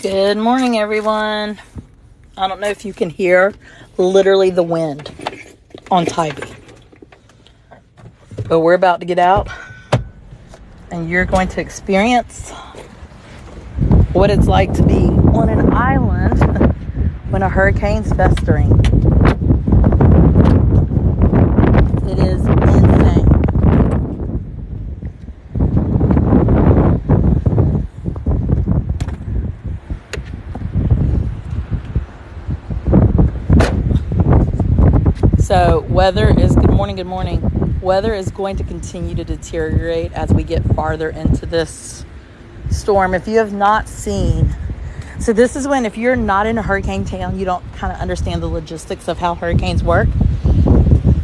Good morning, everyone. I don't know if you can hear literally the wind on Tybee, but we're about to get out and you're going to experience what it's like to be on an island when a hurricane's festering. It is insane. So weather is, good morning. Weather is going to continue to deteriorate as we get farther into this storm. If you have not seen, so this is when, if you're not in a hurricane town, you don't kind of understand the logistics of how hurricanes work.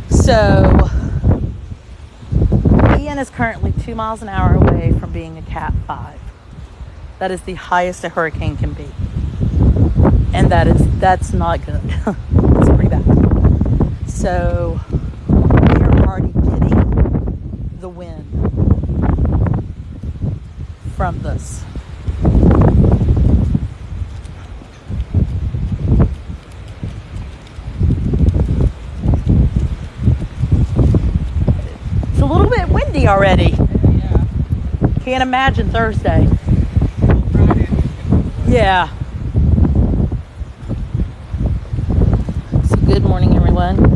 So Ian is currently 2 miles an hour away from being a Cat 5. That is the highest a hurricane can be. And that's not good. It's pretty bad. So we are already getting the wind from this. It's a little bit windy already. Yeah. Can't imagine Thursday. Yeah. So good morning, everyone.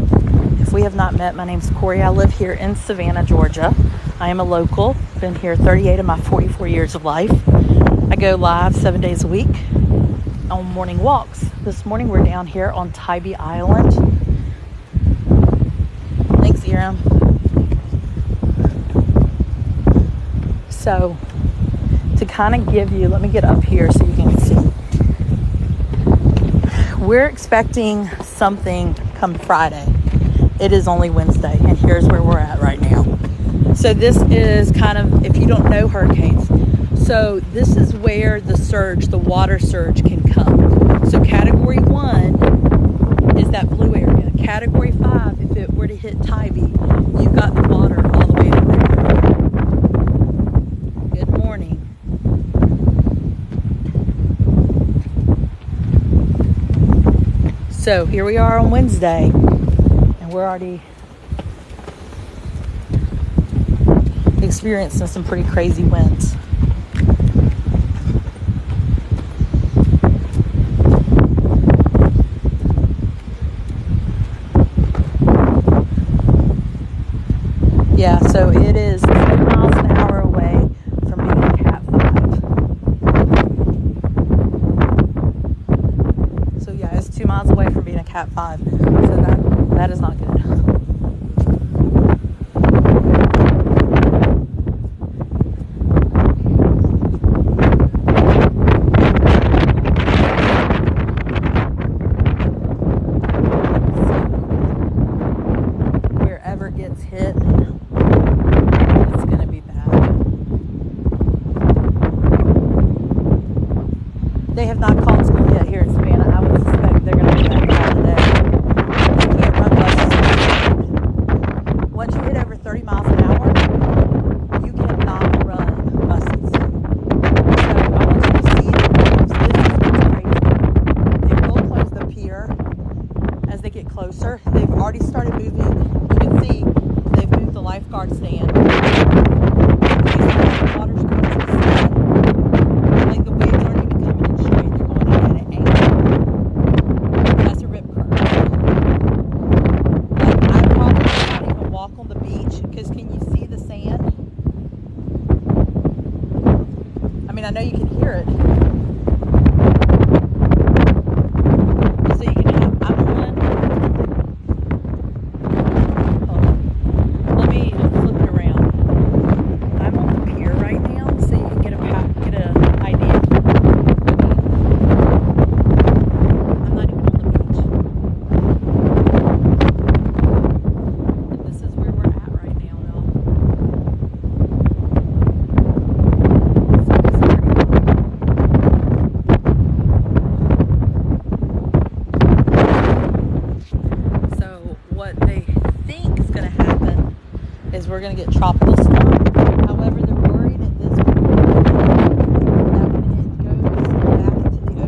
If we have not met, my name's Corey. I live here in Savannah, Georgia. I am a local. Been here 38 of my 44 years of life. I go live 7 days a week on morning walks. This morning we're down here on Tybee Island. Thanks, Eram. So to kind of give you, let me get up here so you can see. We're expecting something come Friday. It is only Wednesday, and here's where we're at right now. So this is kind of, if you don't know hurricanes, so this is where the water surge can come. So Category 1 is that blue area. Category 5, if it were to hit Tybee, you've got the water all the way to there. Good morning. So here we are on Wednesday. We're already experiencing some pretty crazy winds. Yeah, so it is 7 miles an hour away from being a Cat 5. So yeah, it's 2 miles away from being a Cat 5. So that is not good. Wherever gets hit, it's going to be bad. They have not called school yet here in Savannah. I would suspect they're going to be back all today. Once you hit over 30 miles an hour, you cannot run buses. So I want you to see the moves. This is what's crazy. They will close the pier as they get closer. They've already started moving. You can see they've moved the lifeguard stand. The water's going to the side. Like the waves aren't even coming in straight. They're going in at an angle. That's a rip current. Walk on the beach, because can you see the sand? I mean, I know you can hear it. So you can have, I'm on. Hold on. Let me flip it around. I'm on the pier right now, so you can get an idea. I'm not even on the beach. This is where we're at right now, y'all. So what they think is going to happen is we're going to get tropical storm. However, they're worried at this point that when it goes back into the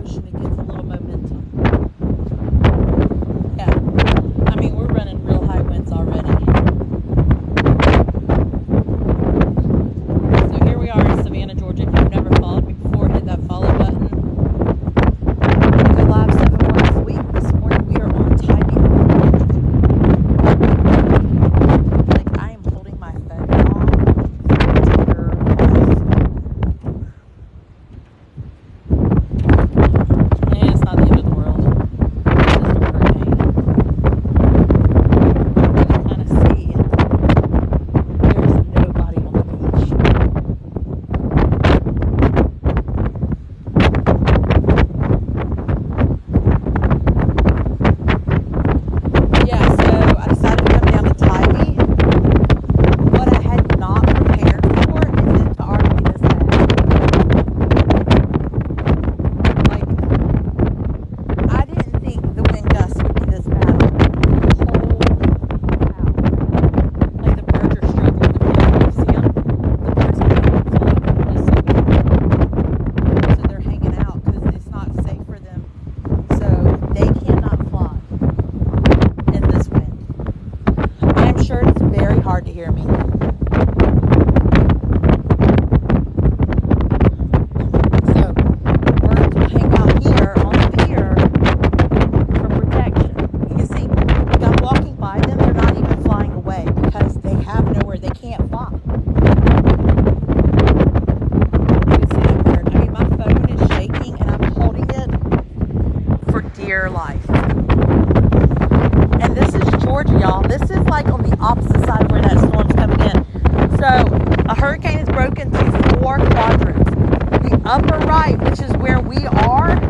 4 quadrants. The upper right, which is where we are,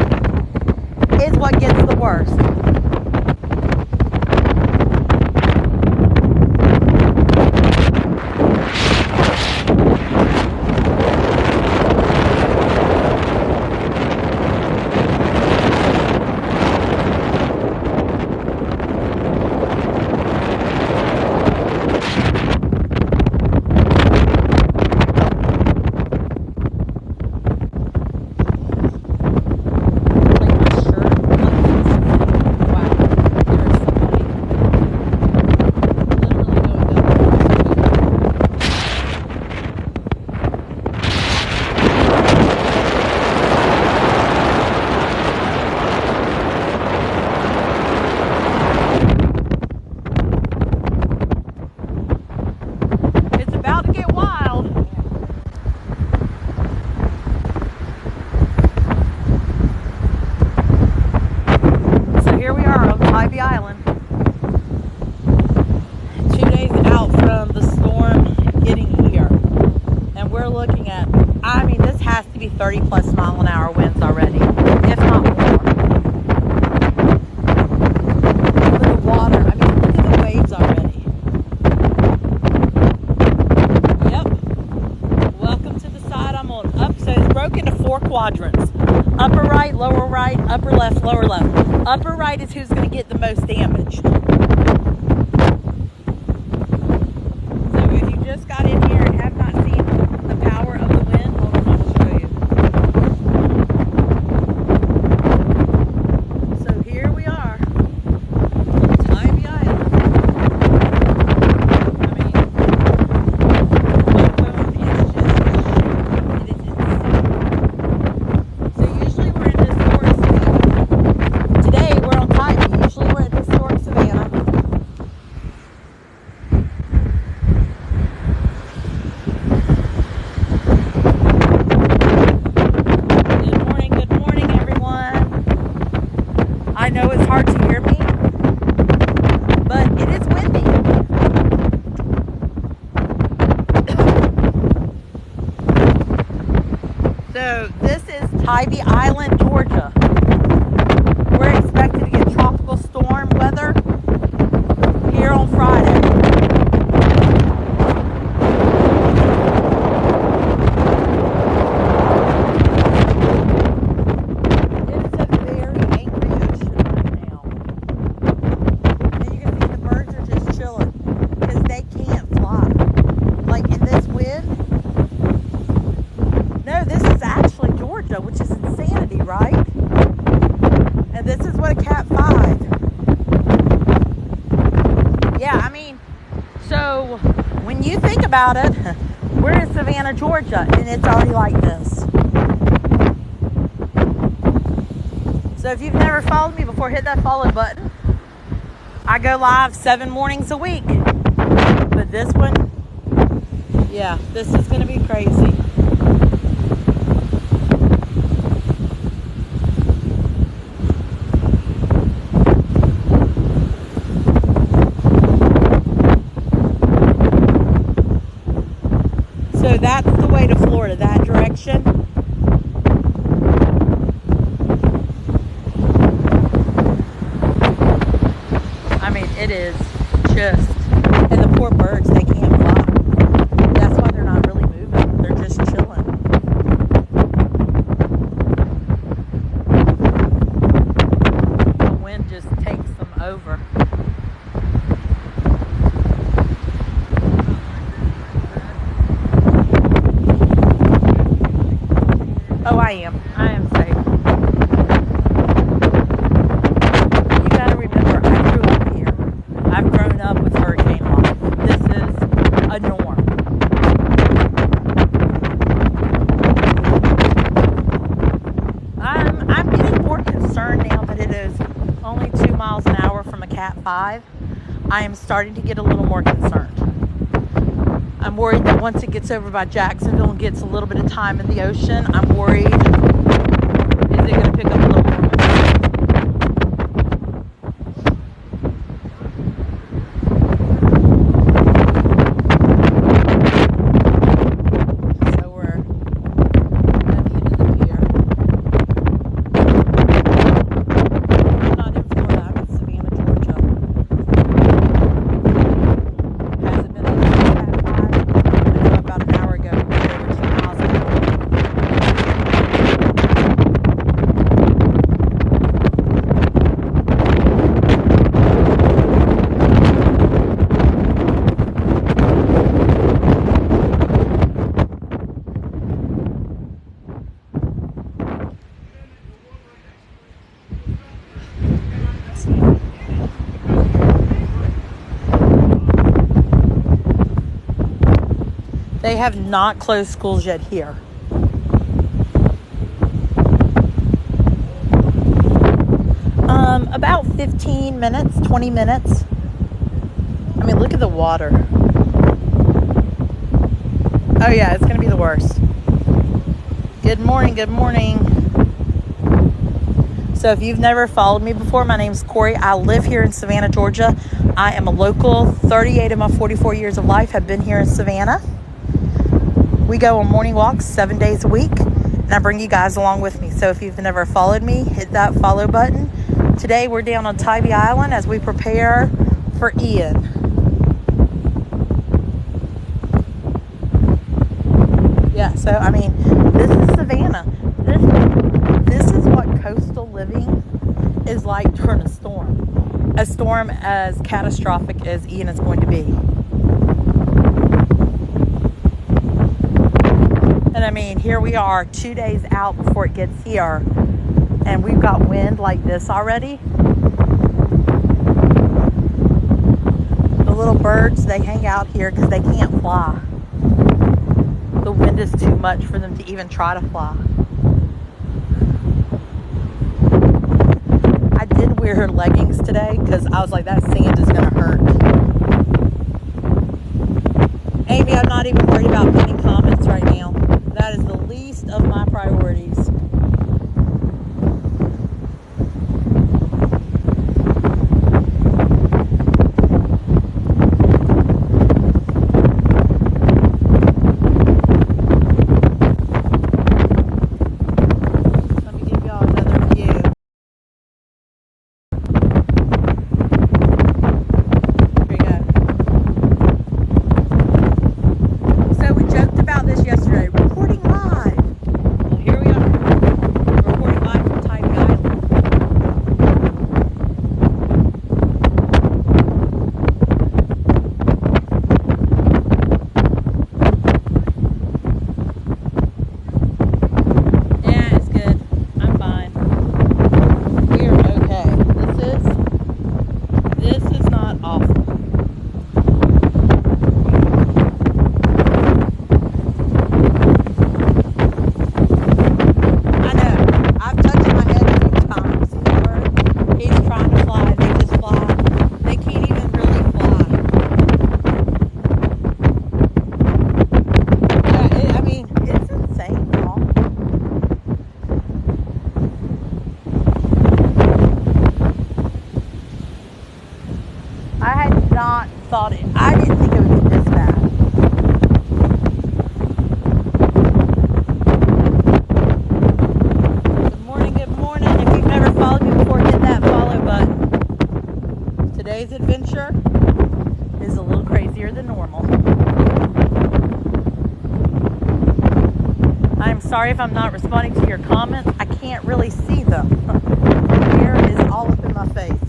is what gets the worst. Tybee Island, 2 days out from the storm getting here, and we're looking at, I mean, this has to be 30 plus mile an hour winds already, if not more. Look at the water, I mean, look at the waves already. Yep, welcome to the side I'm on. Up, so it's broken into 4 quadrants. Upper right, lower right, upper left, lower left. Upper right is who's going to get the most damage. So if you just got in here and have not seen the power of the wind, hold on, I'll show you. So here we are on Tybee Island. I mean, the phone is just, it is insane. So usually we're in this forest. Today we're on Tybee. Usually we're at historic Savannah. Good morning everyone. I know it's hard to hear me, but it is windy. So this is Tybee Island, Georgia. We're expected to get tropical storm weather here on Friday. It is a very angry ocean right now. And you can see the birds are just chilling because they can't fly. Like in this wind. No, this is actually Georgia, which is insanity, right? And this is what a Cat 5. Yeah, I mean, so when you think about it, we're in Savannah, Georgia, and it's already like this. So if you've never followed me before, hit that follow button. I go live 7 mornings a week. But this one, yeah, this is going to be crazy. So that's the way to Florida, that direction. I mean, it is just, and the poor birds, they can't fly. That's why they're not really moving. They're just chilling. The wind just takes them over. Oh, I am safe. You gotta remember, I grew up here. I've grown up with hurricane life. This is a norm. I'm getting more concerned now that it is only 2 miles an hour from a Cat 5. I am starting to get a little more concerned. I'm worried that once it gets over by Jacksonville and gets a little bit of time in the ocean, I'm worried, is it going to pick up a little more? So we're They have not closed schools yet here. About 15 minutes, 20 minutes. I mean, look at the water. Oh yeah, it's gonna be the worst. Good morning, good morning. So if you've never followed me before, my name's Corey. I live here in Savannah, Georgia. I am a local. 38 of my 44 years of life have been here in Savannah. We go on morning walks 7 days a week, and I bring you guys along with me. So if you've never followed me, hit that follow button. Today we're down on Tybee Island as we prepare for Ian. Yeah, so I mean, this is Savannah. This is what coastal living is like during a storm. A storm as catastrophic as Ian is going to be. And I mean, here we are 2 days out before it gets here, and we've got wind like this already. The little birds, they hang out here because they can't fly. The wind is too much for them to even try to fly. I did wear leggings today because I was like, that sand is going to hurt. Amy, I'm not even worried about pinning comments right now. That is the least of my priorities. I didn't think it would be this bad. Good morning, good morning. If you've never followed me before, hit that follow button. Today's adventure is a little crazier than normal. I'm sorry if I'm not responding to your comments. I can't really see them. The hair is all up in my face.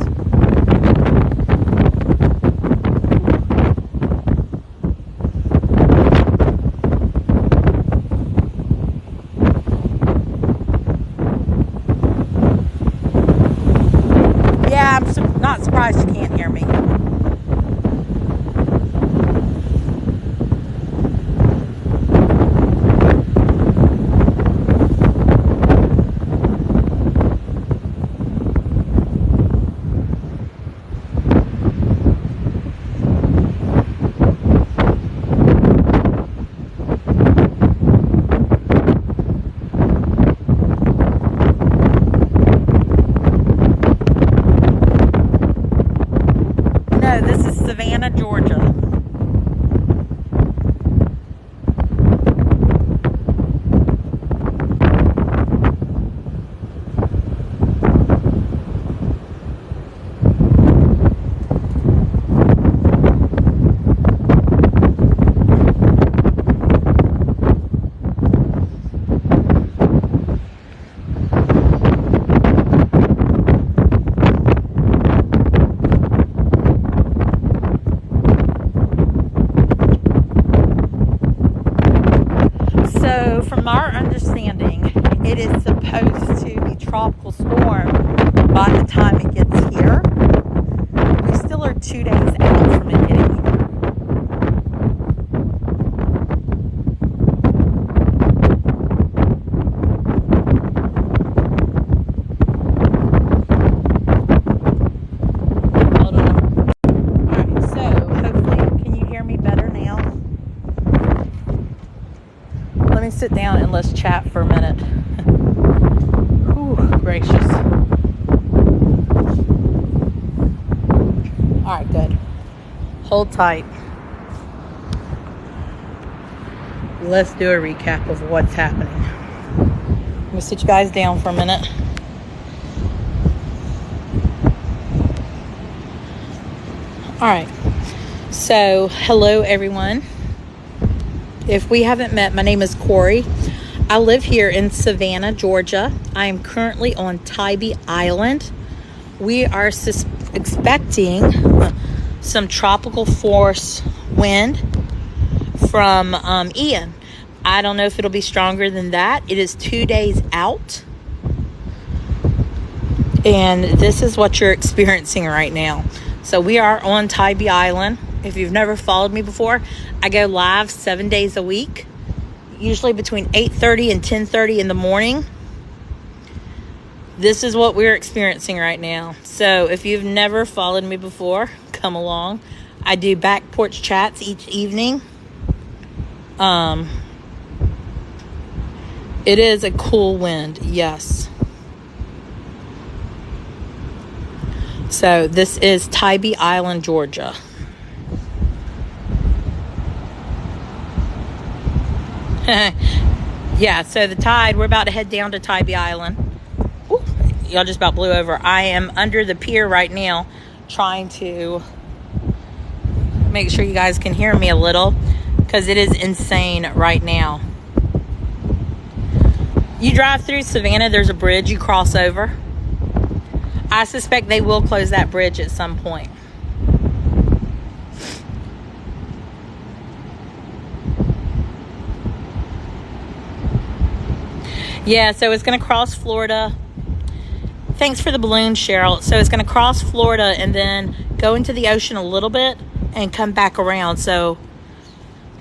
I'm not surprised you can't hear me. This is Savannah, Georgia. So from our understanding, it is supposed to be tropical storm by the time it gets here. We still are 2 days out from it getting here. me sit down and let's chat for a minute. Ooh, gracious. All right, good. Hold tight. Let's do a recap of what's happening. Let me sit you guys down for a minute. All right. So, hello everyone. If we haven't met, my name is Corey. I live here in Savannah, Georgia. I am currently on Tybee Island. We are expecting some tropical force wind from Ian. I don't know if it'll be stronger than that. It is 2 days out. And this is what you're experiencing right now. So we are on Tybee Island. If you've never followed me before, I go live 7 days a week, usually between 8:30 and 10:30 in the morning. This is what we're experiencing right now. So if you've never followed me before, come along. I do back porch chats each evening. It is a cool wind, yes. So this is Tybee Island, Georgia. Yeah, so the tide, we're about to head down to Tybee Island. Ooh, y'all just about blew over. I am under the pier right now trying to make sure you guys can hear me a little because it is insane right now. You drive through Savannah, there's a bridge you cross over. I suspect they will close that bridge at some point. Yeah, so it's going to cross Florida. Thanks for the balloon, Cheryl. So it's going to cross Florida and then go into the ocean a little bit and come back around. So,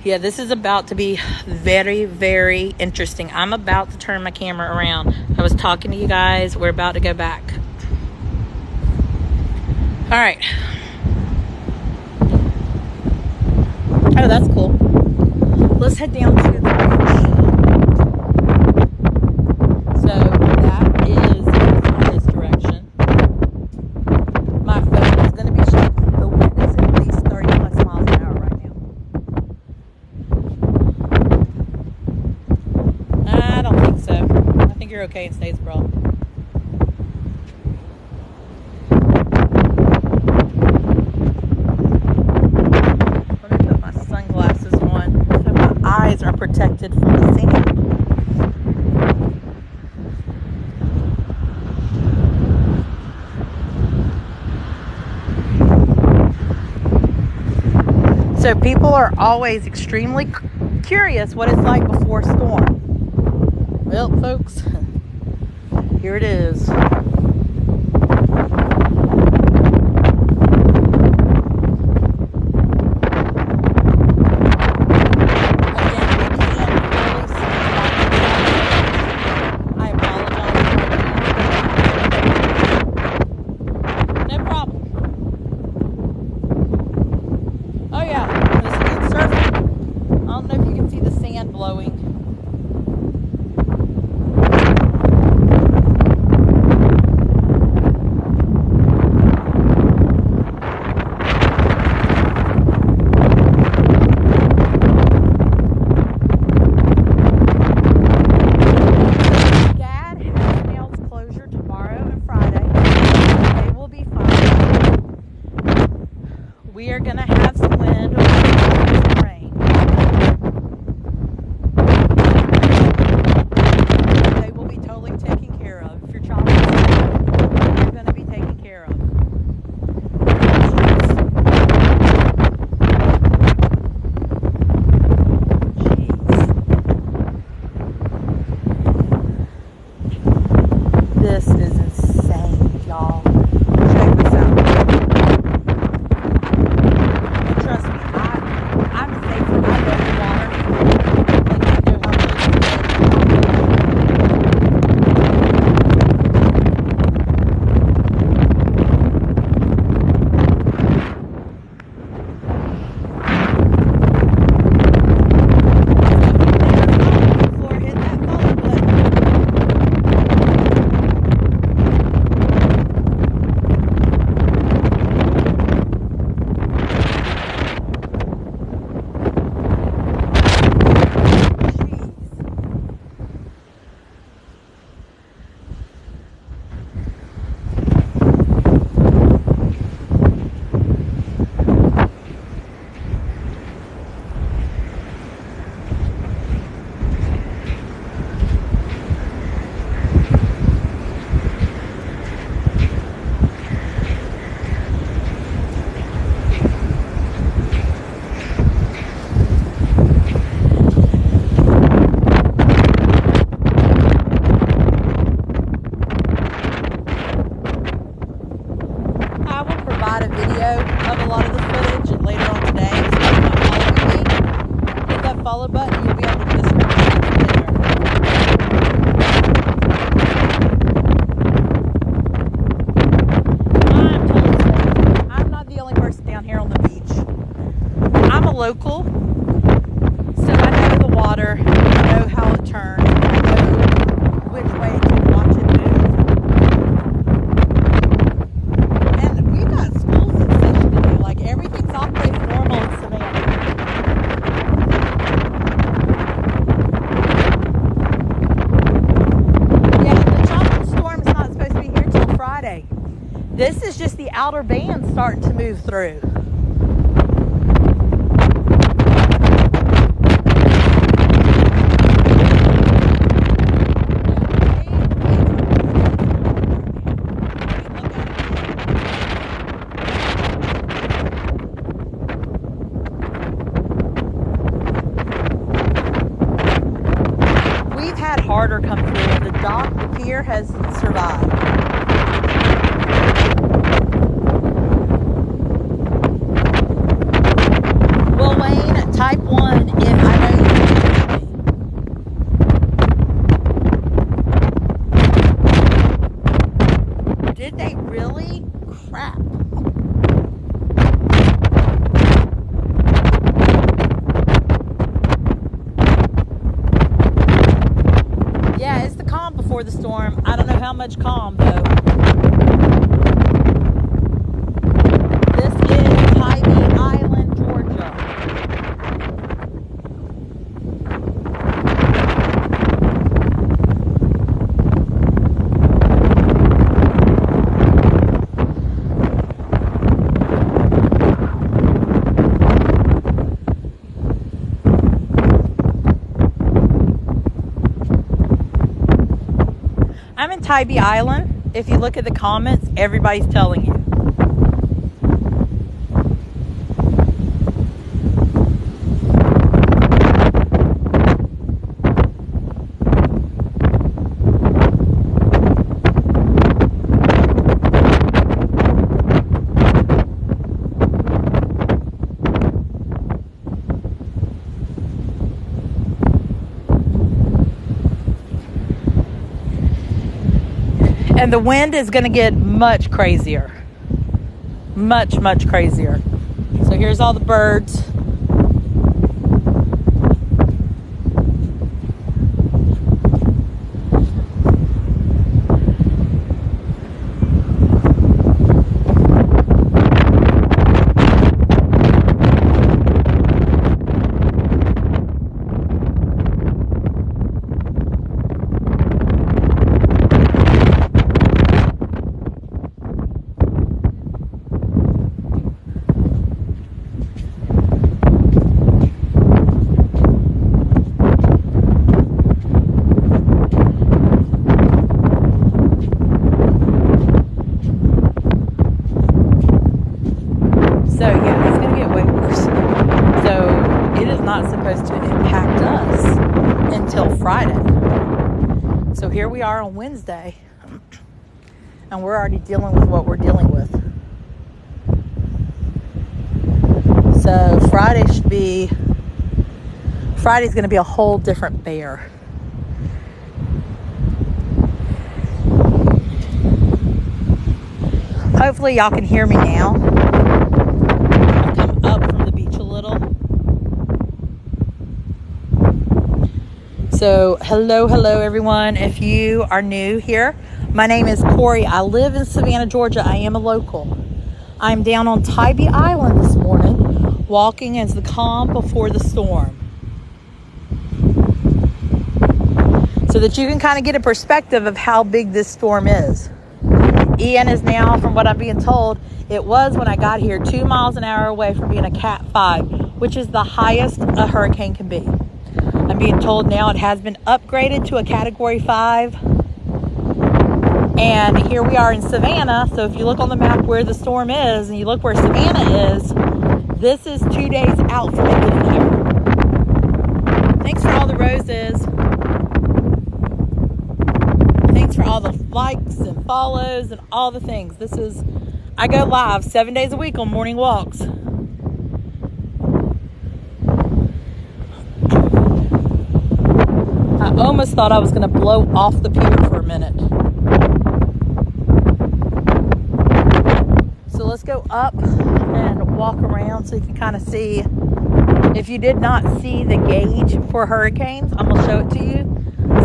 yeah, this is about to be very, very interesting. I'm about to turn my camera around. I was talking to you guys. We're about to go back. All right. Oh, that's cool. Let's head down to the beach. So that is in this direction. My phone is going to be shaking. The wind is at least 30 plus miles an hour right now. I don't think so. I think you're okay in Statesboro. Are protected from the sand. So people are always extremely curious what it's like before a storm. Well, folks, here it is. I'm totally safe. I'm not the only person down here on the beach. I'm a local, so I know the water, I know how it turns, I know which way to watch it move. And we've got schools in session today. Like, everything's operating normal in Savannah. Yeah, the tropical storm is not supposed to be here till Friday. This is just the outer band starting to move through. We've had harder come through. The dock, the pier has survived. Well, Wayne, type 1 if I know you can hear me. Did they really? Crap. Yeah, it's the calm before the storm. I don't know how much calm, though. This is Tybee Island, Georgia. I'm in Tybee Island. If you look at the comments, everybody's telling you. And the wind is going to get much crazier. Much, much crazier. So here's all the birds. So yeah, it's going to get way worse. So it is not supposed to impact us until Friday. So here we are on Wednesday, and we're already dealing with what we're dealing with. So Friday's going to be a whole different bear. Hopefully y'all can hear me now. I've come up from the beach a little. So hello everyone. If you are new here, my name is Corey. I live in Savannah, Georgia. I am a local. I'm down on Tybee Island this morning, walking as the calm before the storm. So that you can kind of get a perspective of how big this storm is. Ian is now, from what I'm being told, it was when I got here 2 miles an hour away from being a Cat 5, which is the highest a hurricane can be. I'm being told now it has been upgraded to a Category 5. And here we are in Savannah. So if you look on the map where the storm is and you look where Savannah is, this is 2 days out from it getting here. Thanks for all the roses. Thanks for all the likes and follows and all the things. I go live 7 days a week on morning walks. almost thought I was going to blow off the pier for a minute. So let's go up and walk around so you can kind of see. If you did not see the gauge for hurricanes, I'm going to show it to you.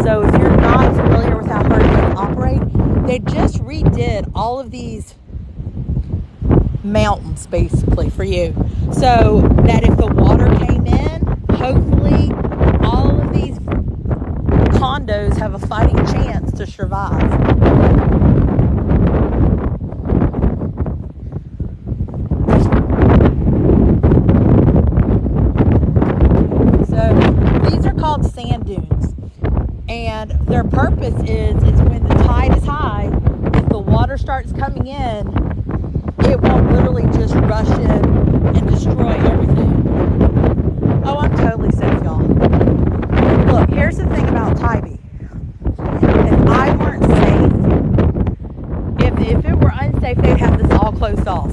So if you're not familiar with how hurricanes operate, they just redid all of these mountains basically for you. So that if the water came in, hopefully all of these condos have a fighting chance to survive. So these are called sand dunes. And their purpose is when the tide is high, if the water starts coming in, it won't literally just rush in and destroy everything. Oh, I'm totally safe, y'all. Look, here's the thing about Tybee. If I weren't safe, if it were unsafe, they'd have this all closed off.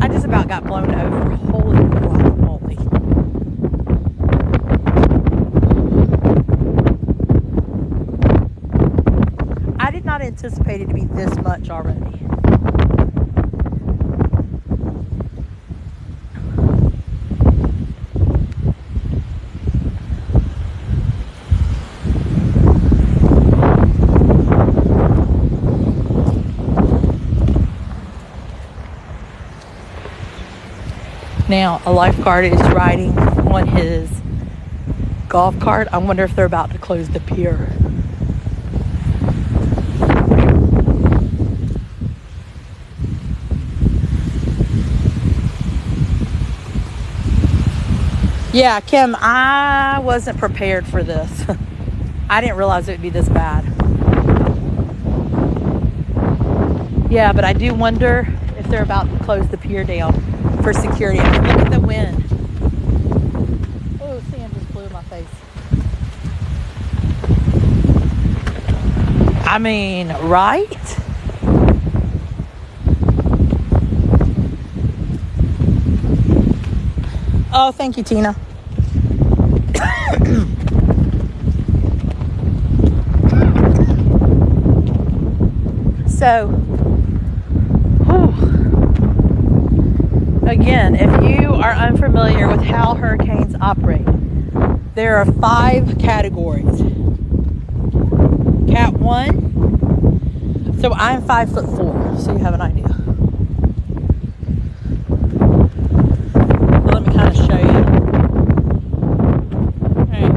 I just about got blown over. Holy guacamole. I did not anticipate it to be this much already. Now, a lifeguard is riding on his golf cart. I wonder if they're about to close the pier. Yeah, Kim, I wasn't prepared for this. I didn't realize it would be this bad. Yeah, but I do wonder if they're about to close the pier down for security. I mean, look at the wind. Oh, sand just blew in my face. I mean, right? Oh, thank you, Tina. So, again, if you are unfamiliar with how hurricanes operate, there are 5 categories. Cat 1. So I'm 5'4", so you have an idea. Well, let me kind of show you. Alright,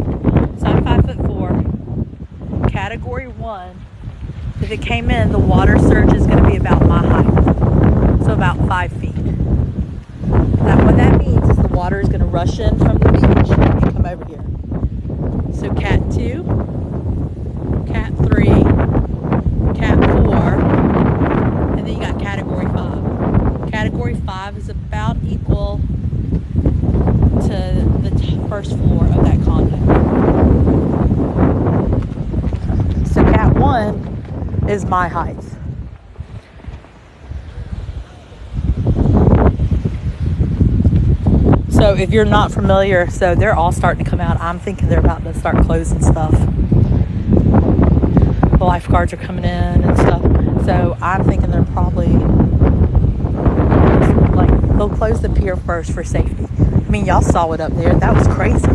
so I'm 5'4". Category 1. If it came in, the water surge is going to be about my height. So about 5 feet. Now what that means is the water is going to rush in from the beach and come over here. So Cat 2, Cat 3, Cat 4, and then you got Category 5. Category 5 is about equal to the first floor of that condo. So Cat 1 is my height. So if you're not familiar, so they're all starting to come out. I'm thinking they're about to start closing stuff. The lifeguards are coming in and stuff. So I'm thinking they're probably, like, they'll close the pier first for safety. I mean, y'all saw it up there. That was crazy.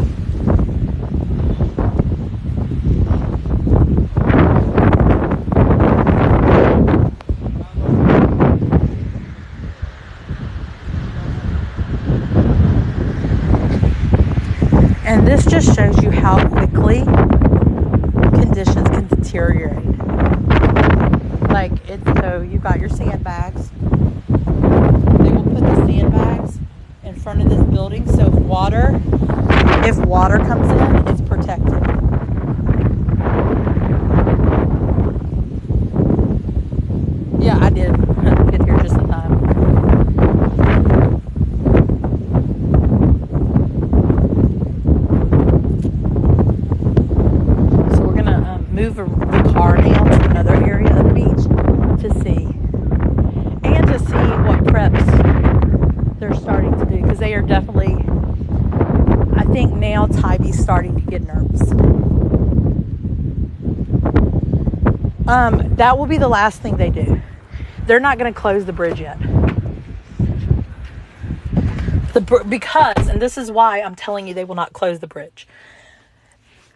And this just shows you how quickly conditions can deteriorate. Like, so you got your sandbags. They will put the sandbags in front of this building, so if water comes in, it's protected. Yeah, I did get here just in time. Move the car now to another area of the beach to see what preps they're starting to do, because they are definitely, I think now Tybee's starting to get nervous. That will be the last thing they do. They're not going to close the bridge yet. Because, and this is why I'm telling you they will not close the bridge.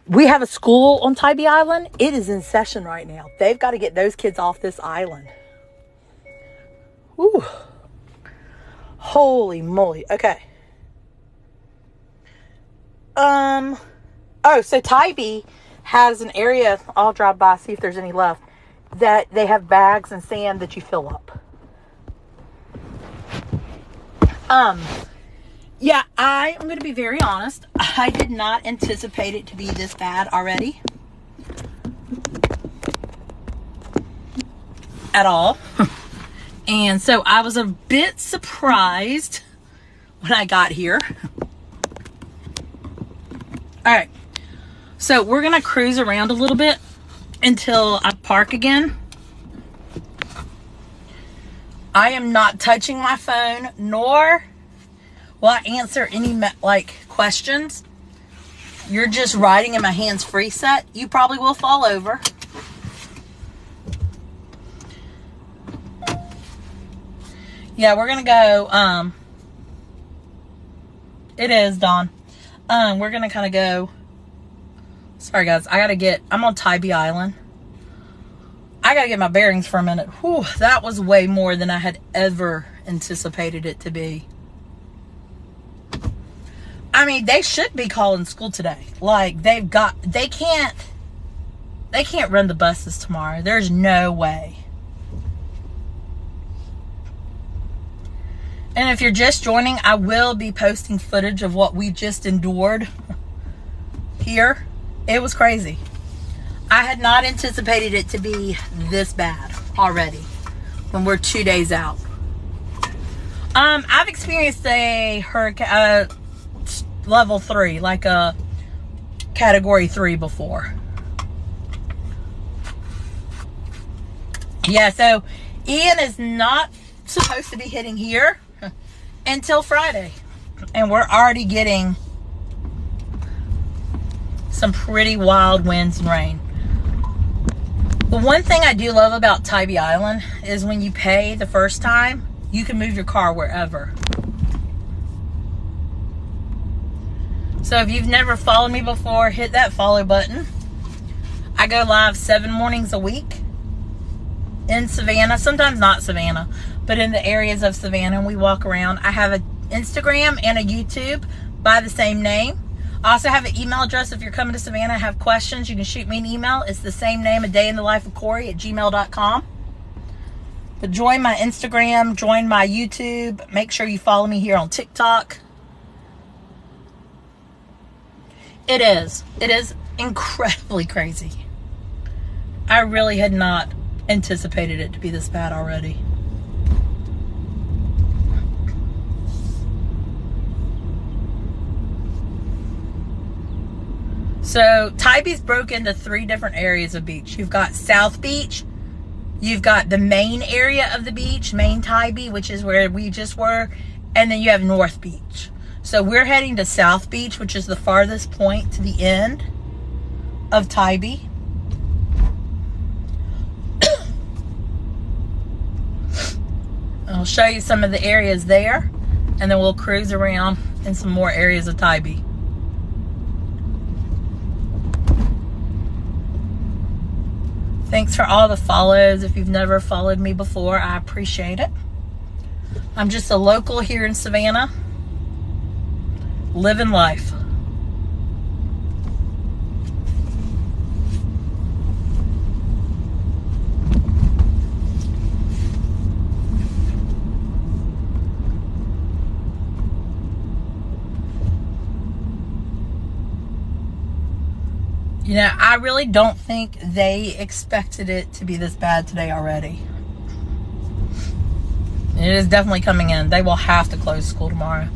We have a school on Tybee Island. It is in session right now. They've got to get those kids off this island. Whew. Holy moly. Okay. Oh, so Tybee has an area, I'll drive by, see if there's any left, that they have bags and sand that you fill up. Yeah, I am going to be very honest. I did not anticipate it to be this bad already. At all. And so I was a bit surprised when I got here. All right. So we're going to cruise around a little bit until I park again. I am not touching my phone, nor will I answer any questions. You're just riding in my hands-free set. You probably will fall over. Yeah, we're gonna go. It is Dawn. We're gonna kind of go. Sorry guys, I'm on Tybee Island. I gotta get my bearings for a minute. Whew, that was way more than I had ever anticipated it to be. I mean, they should be calling school today. Like, they can't run the buses tomorrow. There's no way. And if you're just joining, I will be posting footage of what we just endured here. It was crazy. I had not anticipated it to be this bad already when we're 2 days out. I've experienced a hurricane, level 3, like a category 3 before. Yeah, so Ian is not supposed to be hitting here until Friday. And we're already getting some pretty wild winds and rain. The one thing I do love about Tybee Island is when you pay the first time, you can move your car wherever. So if you've never followed me before, hit that follow button. I go live 7 mornings a week in Savannah, sometimes not Savannah, but in the areas of Savannah, and we walk around. I have an Instagram and a YouTube by the same name. I also have an email address. If you're coming to Savannah and have questions, you can shoot me an email. It's the same name, adayinthelife@gmail.com. But join my Instagram, join my YouTube. Make sure you follow me here on TikTok. It is incredibly crazy. I really had not anticipated it to be this bad already. So Tybee's broke into 3 different areas of beach. You've got South Beach, you've got the main area of the beach, main Tybee, which is where we just were, and then you have North Beach. So we're heading to South Beach, which is the farthest point to the end of Tybee. I'll show you some of the areas there, and then we'll cruise around in some more areas of Tybee. Thanks for all the follows. If you've never followed me before, I appreciate it. I'm just a local here in Savannah, living life. You know, I really don't think they expected it to be this bad today already. It is definitely coming in. They will have to close school tomorrow.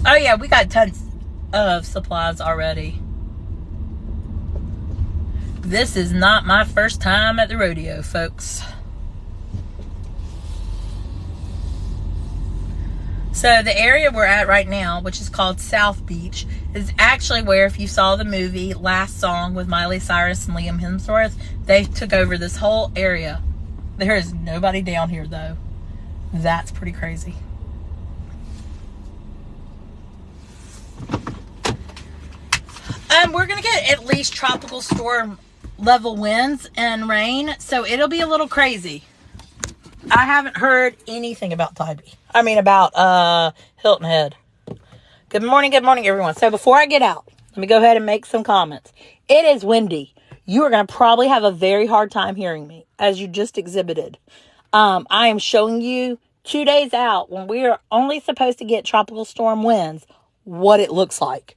Oh yeah, we got tons of supplies already. This is not my first time at the rodeo, folks. So the area we're at right now, which is called South Beach, is actually where, if you saw the movie Last Song with Miley Cyrus and Liam Hemsworth, they took over this whole area. There is nobody down here, though. That's pretty crazy. We're going to get at least tropical storm level winds and rain, so it'll be a little crazy. I haven't heard anything about Tybee. I mean, about Hilton Head. Good morning, everyone. So before I get out, let me go ahead and make some comments. It is windy. You are going to probably have a very hard time hearing me, as you just exhibited. I am showing you 2 days out, when we are only supposed to get tropical storm winds, what it looks like.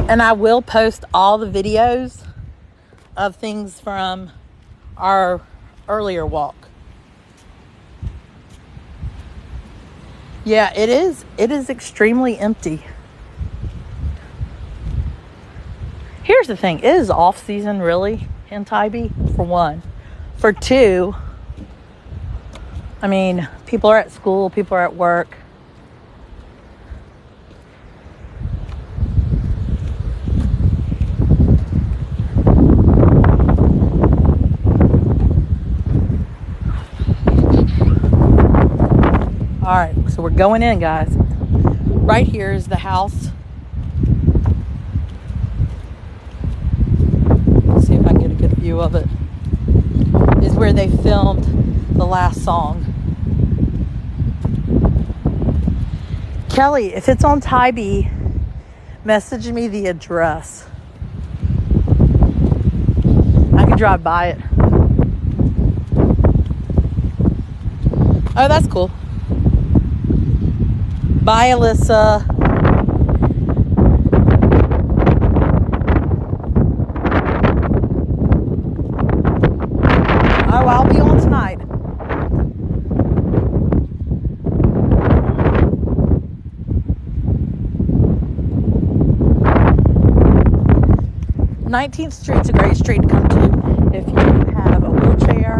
And I will post all the videos of things from our earlier walk. Yeah, it is. It is extremely empty. Here's the thing. It is off season, really, in Tybee, for one. For two, I mean, people are at school, people are at work. All right, so we're going in, guys. Right here is the house. Let's see if I can get a good view of it. Is where they filmed the Last Song. Kelly, if it's on Tybee, message me the address. I can drive by it. Oh, that's cool. Bye, Alyssa. Oh, I'll be on tonight. Nineteenth Street's a great street to come to if you have a wheelchair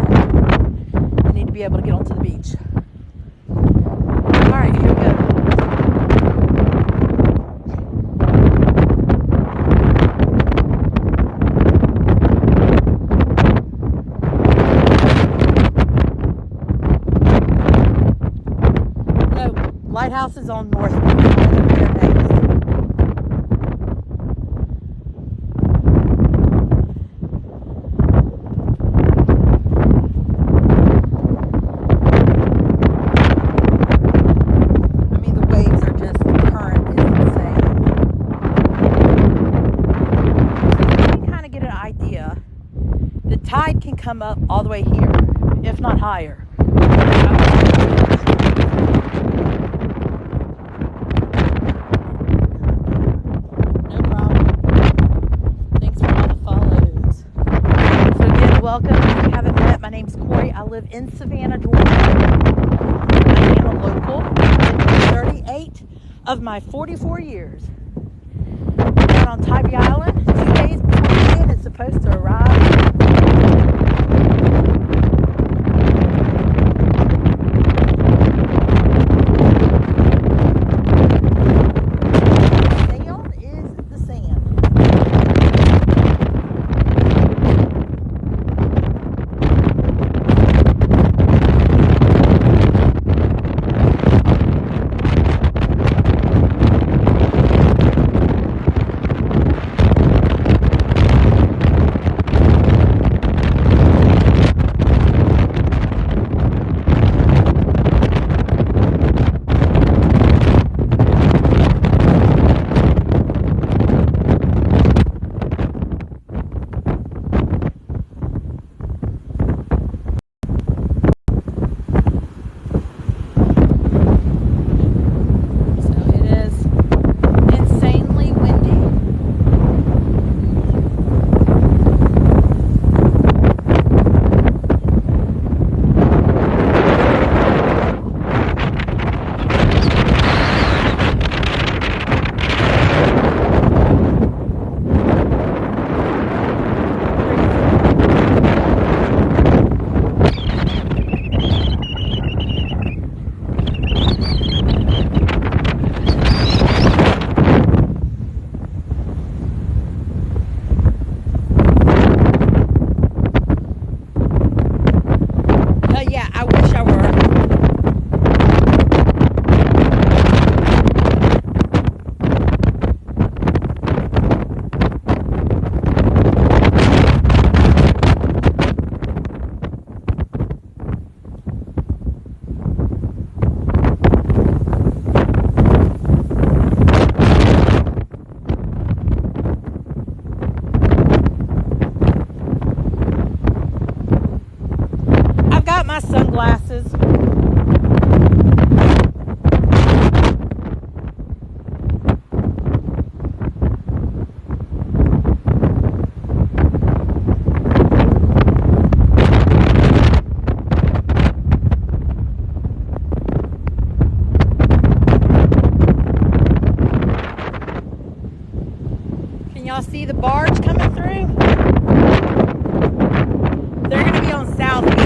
and need to be able to get onto the beach. All right, here we go. Lighthouse is on North Beach. I mean, the waves are just, the current is insane. You can kind of get an idea. The tide can come up all the way here, if not higher. Welcome. If you haven't met, my name's Corey. I live in Savannah, Georgia. I am a local. I've been 38 of my 44 years. Down on Tybee Island, 2 days before the wind is supposed to arrive. storms coming through. They're going to be on South Beach.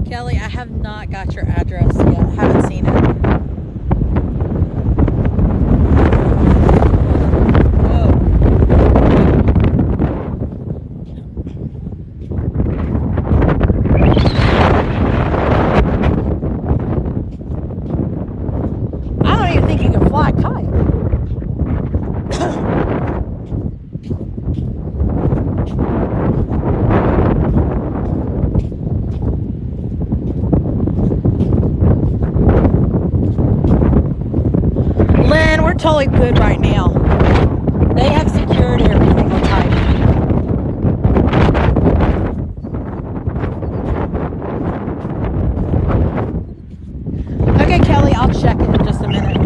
Kelly, I have not got your address yet. I haven't seen it. Whoa. I don't even think you can fly a kite. We're totally good right now. They have secured everything on Tybee. Okay, Kelly, I'll check it in just a minute.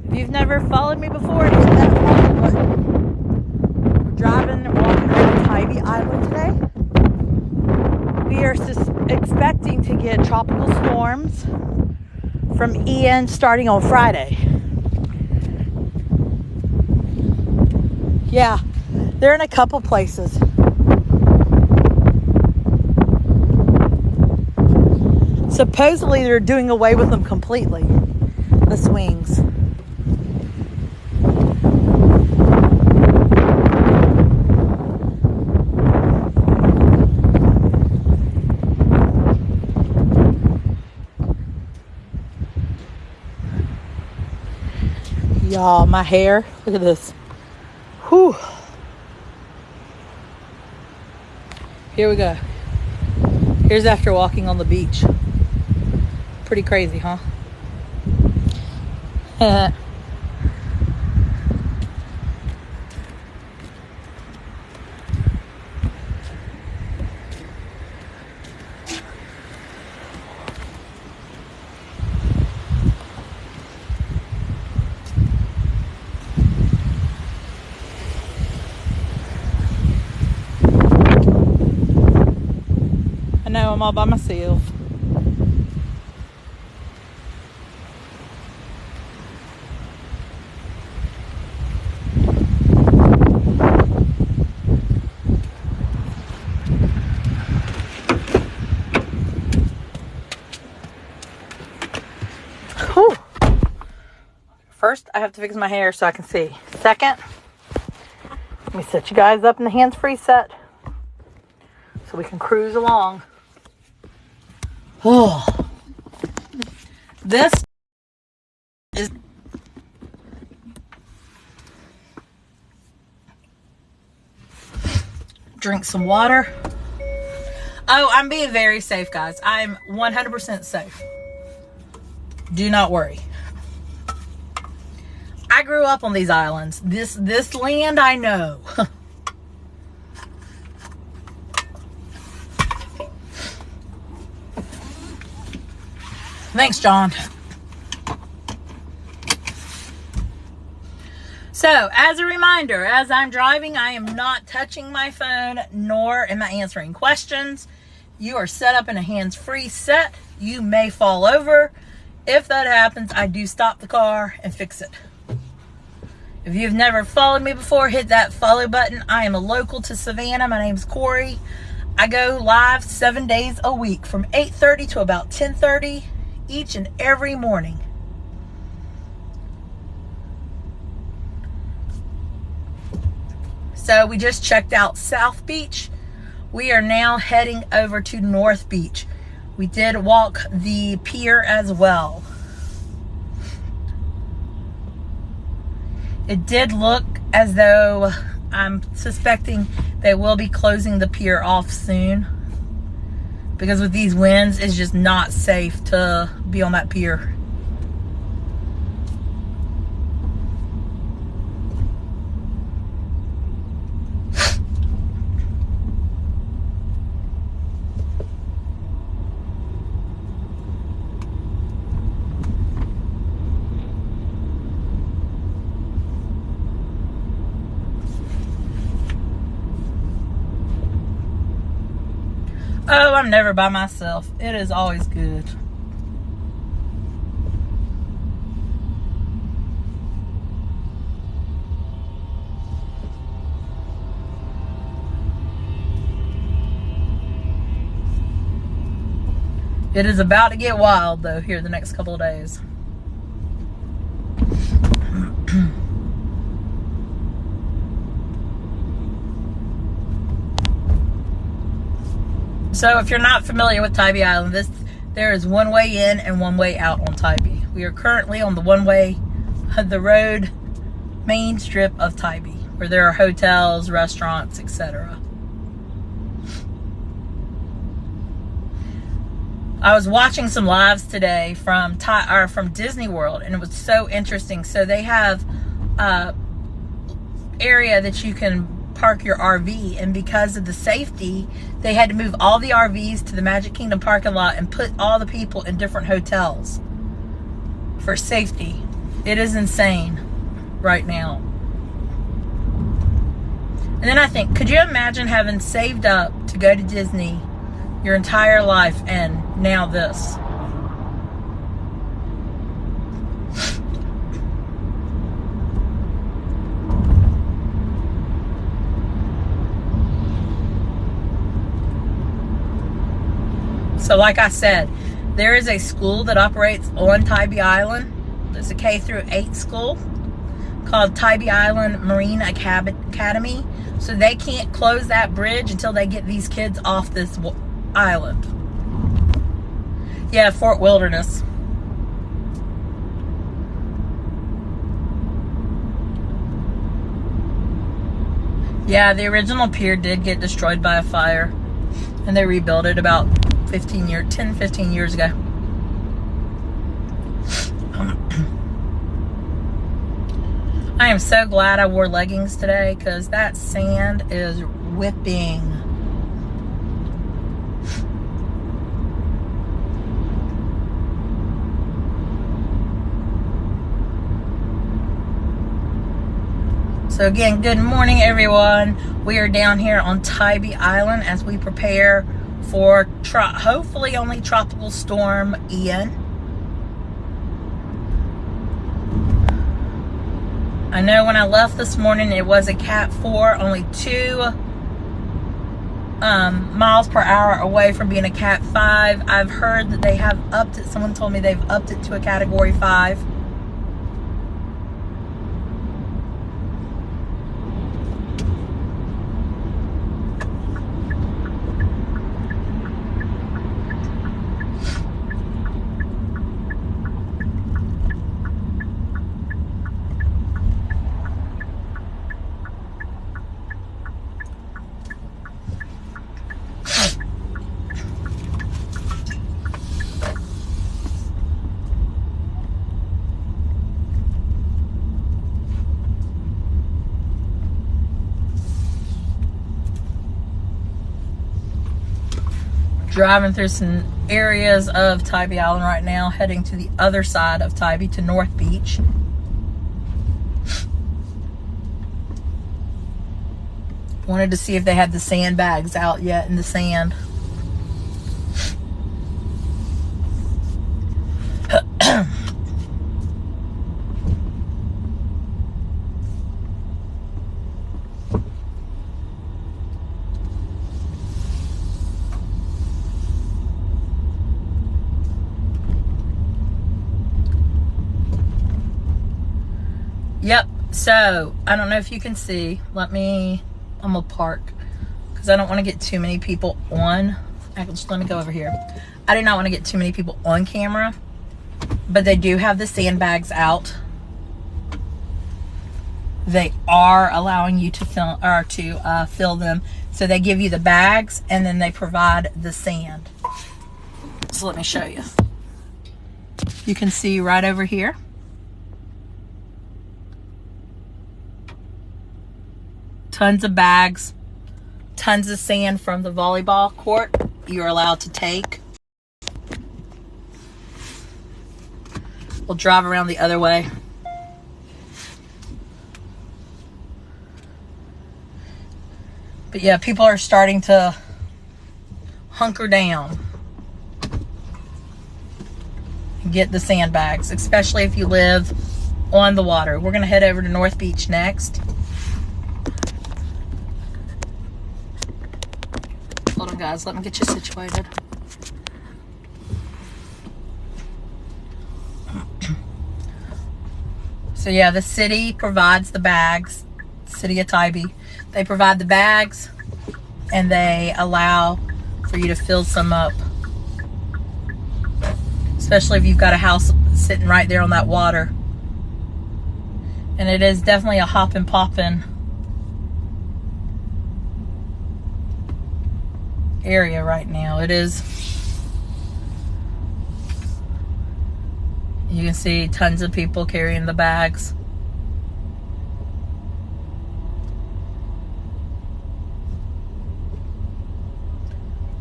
If you've never followed me before, hit that follow button. We're driving and walking around Tybee Island today. We are expecting to get tropical storms from Ian starting on Friday. Yeah, they're in a couple places. Supposedly they're doing away with them completely, the swings. Yikes. y'all, my hair. Look at this. Whew. Here we go. Here's after walking on the beach. Pretty crazy, huh? I know, I'm all by myself. Whew. First, I have to fix my hair so I can see. Second, let me set you guys up in the hands-free set so we can cruise along. Oh, this is drink some water. Oh, I'm being very safe, guys. I'm 100% safe. Do not worry. I grew up on these islands. This land I know. Thanks, John. So, as a reminder, as I'm driving, I am not touching my phone, nor am I answering questions. You are set up in a hands-free set. You may fall over. If that happens, I do stop the car and fix it. If you've never followed me before, hit that follow button. I am a local to Savannah. My name's Corey. I go live 7 days a week from 8:30 to about 10:30 each and every morning. So we just checked out South Beach. We are now heading over to North Beach. We did walk the pier as well. It did look as though I'm suspecting they will be closing the pier off soon, because with these winds, it's just not safe to be on that pier. Oh, I'm never by myself. It is always good. It is about to get wild, though, here the next couple of days. So if you're not familiar with Tybee Island, there is one way in and one way out on Tybee. We are currently on the road main strip of Tybee, where there are hotels, restaurants, etc. I was watching some lives today from Disney World, and it was so interesting. So they have area that you can park your RV, and because of the safety, they had to move all the RVs to the Magic Kingdom parking lot and put all the people in different hotels for safety. It is insane right now. And then I think, could you imagine having saved up to go to Disney your entire life and now this? So like I said, there is a school that operates on Tybee Island. It's a K through 8 school called Tybee Island Marine Academy. So they can't close that bridge until they get these kids off this island. Yeah, Fort Wilderness. Yeah, the original pier did get destroyed by a fire, and they rebuilt it about 15 years ago. I am so glad I wore leggings today because that sand is whipping. So again, good morning everyone. We are down here on Tybee Island as we prepare for hopefully only tropical storm Ian. I know when I left this morning it was a Cat 4, only 2 miles per hour away from being a Cat 5. I've heard that they have upped it. Someone told me they've upped it to a Category 5. Driving through some areas of Tybee Island right now, heading to the other side of Tybee to North Beach. Wanted to see if they had the sandbags out yet in the sand. Yep, so I don't know if you can see. I'm gonna park because I don't want to get too many people on. Actually, let me go over here. I do not want to get too many people on camera, but they do have the sandbags out. They are allowing you to fill them. So they give you the bags and then they provide the sand. So let me show you. You can see right over here. Tons of bags, tons of sand from the volleyball court you're allowed to take. We'll drive around the other way. But yeah, people are starting to hunker down and get the sandbags, especially if you live on the water. We're gonna head over to North Beach next. Hold on guys, let me get you situated. So yeah, the city provides the bags, City of Tybee. They provide the bags and they allow for you to fill some up. Especially if you've got a house sitting right there on that water. And it is definitely a hoppin' poppin' area right now. It is. You can see tons of people carrying the bags.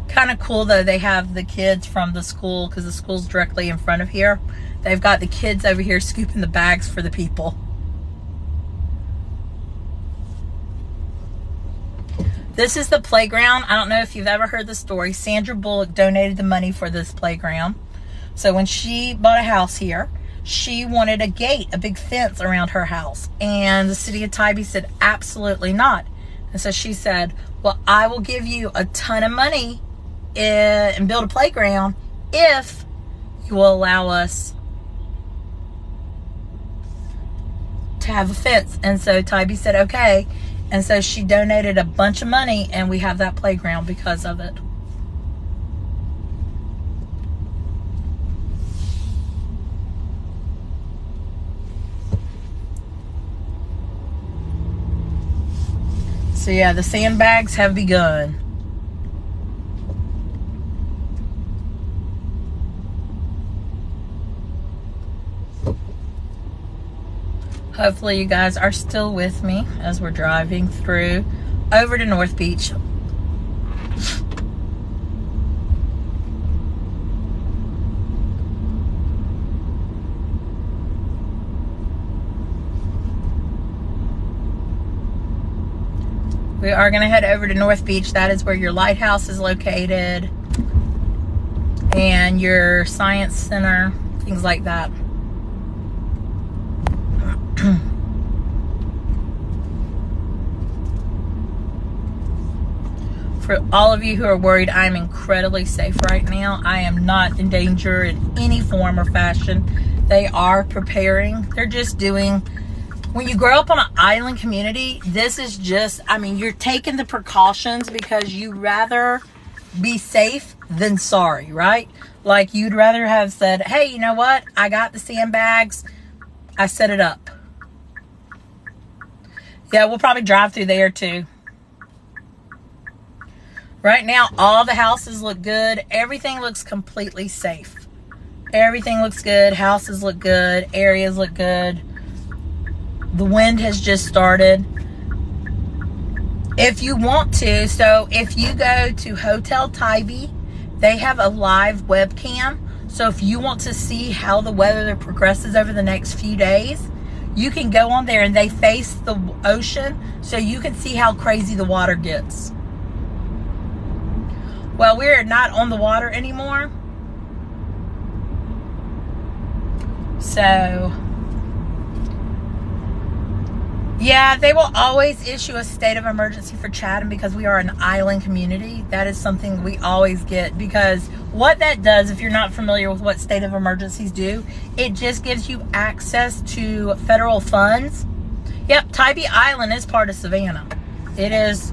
Kind of cool though, they have the kids from the school, because the school's directly in front of here. They've got the kids over here scooping the bags for the people. This is the playground. I don't know if you've ever heard the story. Sandra Bullock donated the money for this playground. So when she bought a house here, she wanted a gate, a big fence around her house. And the city of Tybee said, absolutely not. And so she said, well, I will give you a ton of money and build a playground if you will allow us to have a fence. And so Tybee said, okay. And so she donated a bunch of money and we have that playground because of it. So yeah, the sandbags have begun. Hopefully you guys are still with me as we're driving through over to North Beach. We are going to head over to North Beach. That is where your lighthouse is located and your science center, things like that. For all of you who are worried, I'm incredibly safe right now. I am not in danger in any form or fashion. They are preparing. They're just doing, when you grow up on an island community, this is just, I mean, you're taking the precautions because you'd rather be safe than sorry, right? Like, you'd rather have said, hey, you know what? I got the sandbags. I set it up. Yeah, we'll probably drive through there too. Right now, all the houses look good. Everything looks completely safe. Everything looks good. Houses look good. Areas look good. The wind has just started. If you want to, so if you go to Hotel Tybee, they have a live webcam. So if you want to see how the weather progresses over the next few days, you can go on there and they face the ocean so you can see how crazy the water gets. Well, we're not on the water anymore. So, yeah, they will always issue a state of emergency for Chatham because we are an island community. That is something we always get, because what that does, if you're not familiar with what state of emergencies do, it just gives you access to federal funds. Yep, Tybee Island is part of Savannah. It is.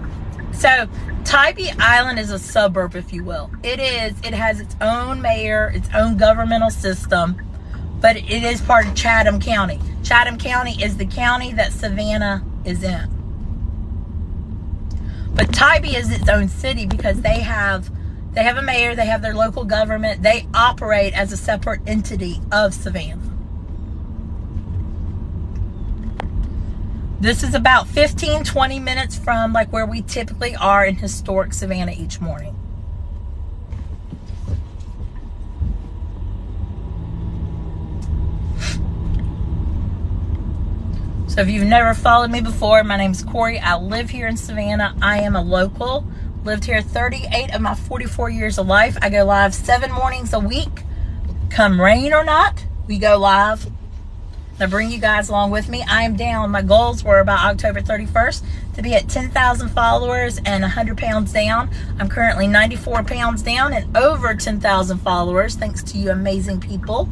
So Tybee Island is a suburb, if you will. It has its own mayor, its own governmental system, but it is part of Chatham County. Chatham County is the county that Savannah is in. But Tybee is its own city because they have a mayor, they have their local government, they operate as a separate entity of Savannah. This is about 15-20 minutes from like where we typically are in historic Savannah each morning. So if you've never followed me before, my name's Corey. I live here in Savannah. I am a local. Lived here 38 of my 44 years of life. I go live 7 mornings a week. Come rain or not, we go live. I bring you guys along with me. I am down. My goals were about October 31st to be at 10,000 followers and 100 pounds down. I'm currently 94 pounds down and over 10,000 followers, thanks to you amazing people.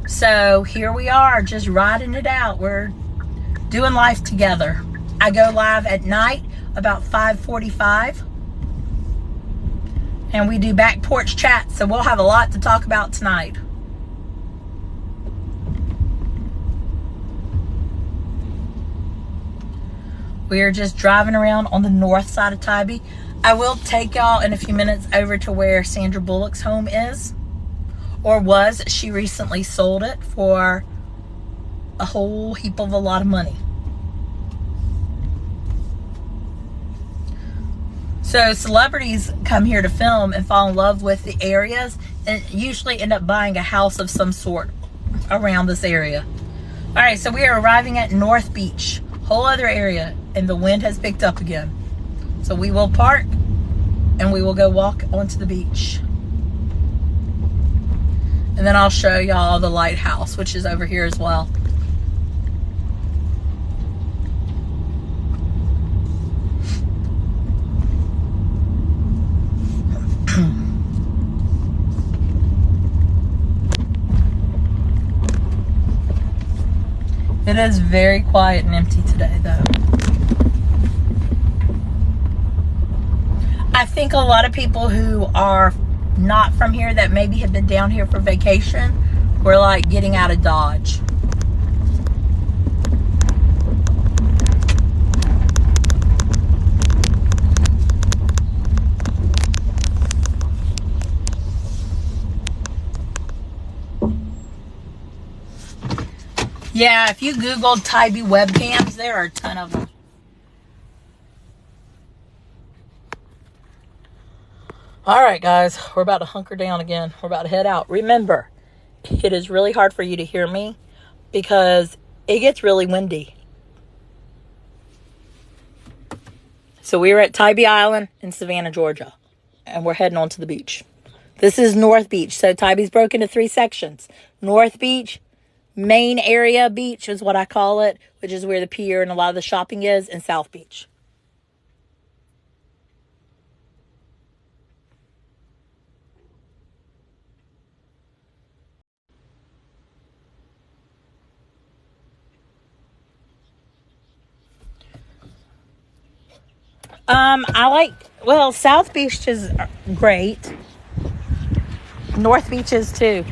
So here we are, just riding it out. We're doing life together. I go live at night about 5:45. And we do back porch chats, so we'll have a lot to talk about tonight. We are just driving around on the north side of Tybee. I will take y'all in a few minutes over to where Sandra Bullock's home is, or was. She recently sold it for a whole heap of a lot of money. So celebrities come here to film and fall in love with the areas and usually end up buying a house of some sort around this area. All right, so we are arriving at North Beach, whole other area, and the wind has picked up again. So we will park and we will go walk onto the beach. And then I'll show y'all the lighthouse, which is over here as well. It is very quiet and empty today, though. I think a lot of people who are not from here that maybe have been down here for vacation were like getting out of Dodge. Yeah, if you Googled Tybee webcams, there are a ton of them. All right, guys, we're about to hunker down again. We're about to head out. Remember, it is really hard for you to hear me because it gets really windy. So we were at Tybee Island in Savannah, Georgia, and we're heading on to the beach. This is North Beach. So Tybee's broken into 3 sections. North Beach, main area beach is what I call it, which is where the pier and a lot of the shopping is, and South Beach. South Beach is great. North Beach is too.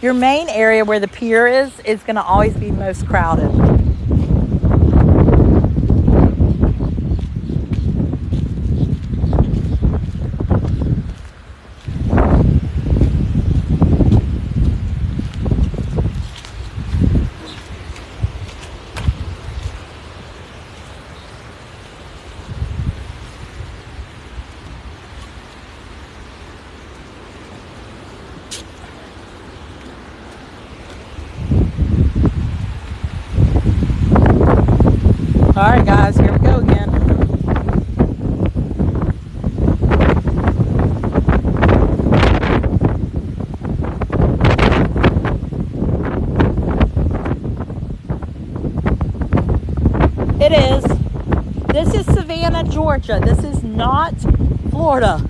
Your main area where the pier is going to always be most crowded. All right, guys, here we go again. It is. This is Savannah, Georgia. This is not Florida.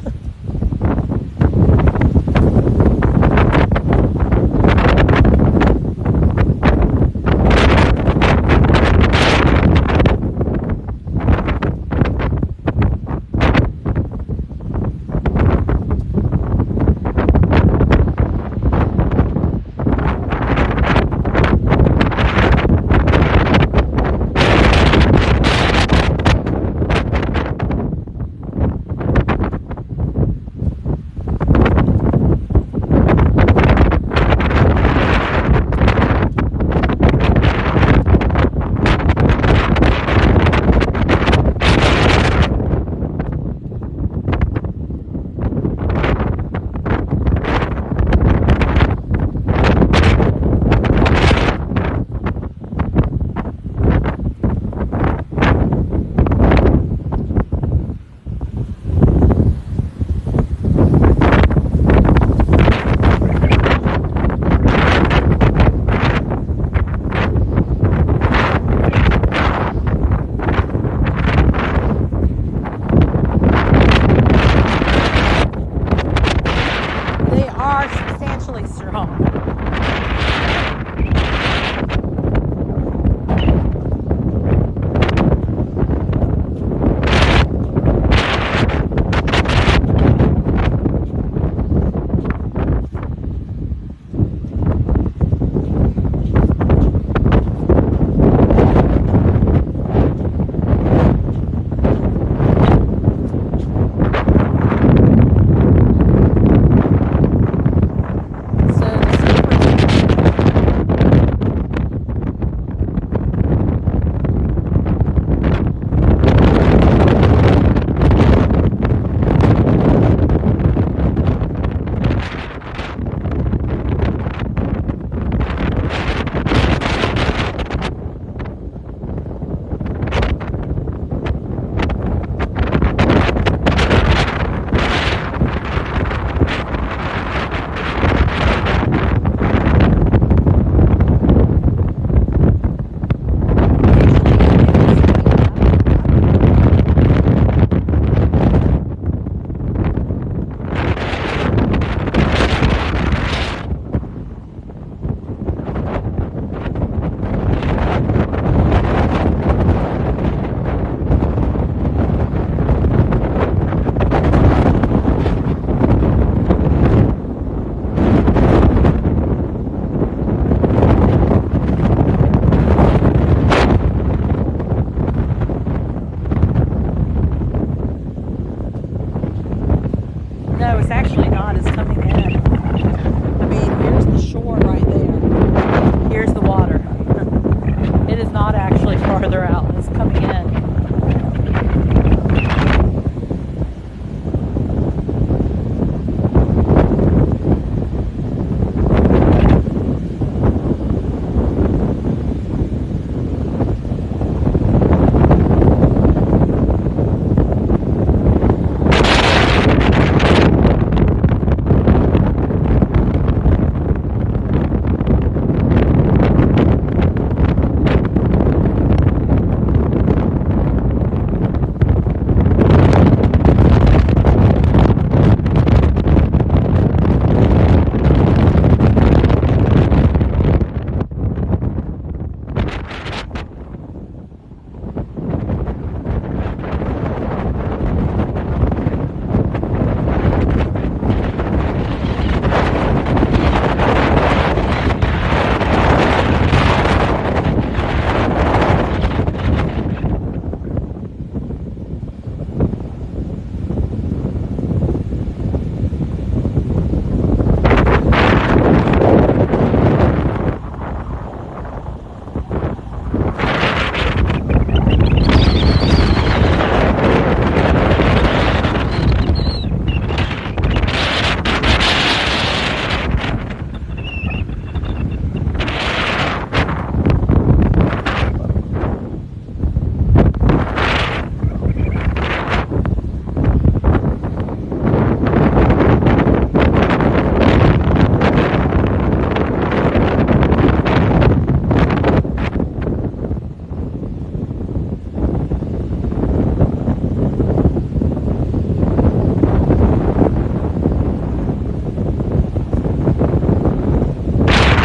further out, and it's coming in.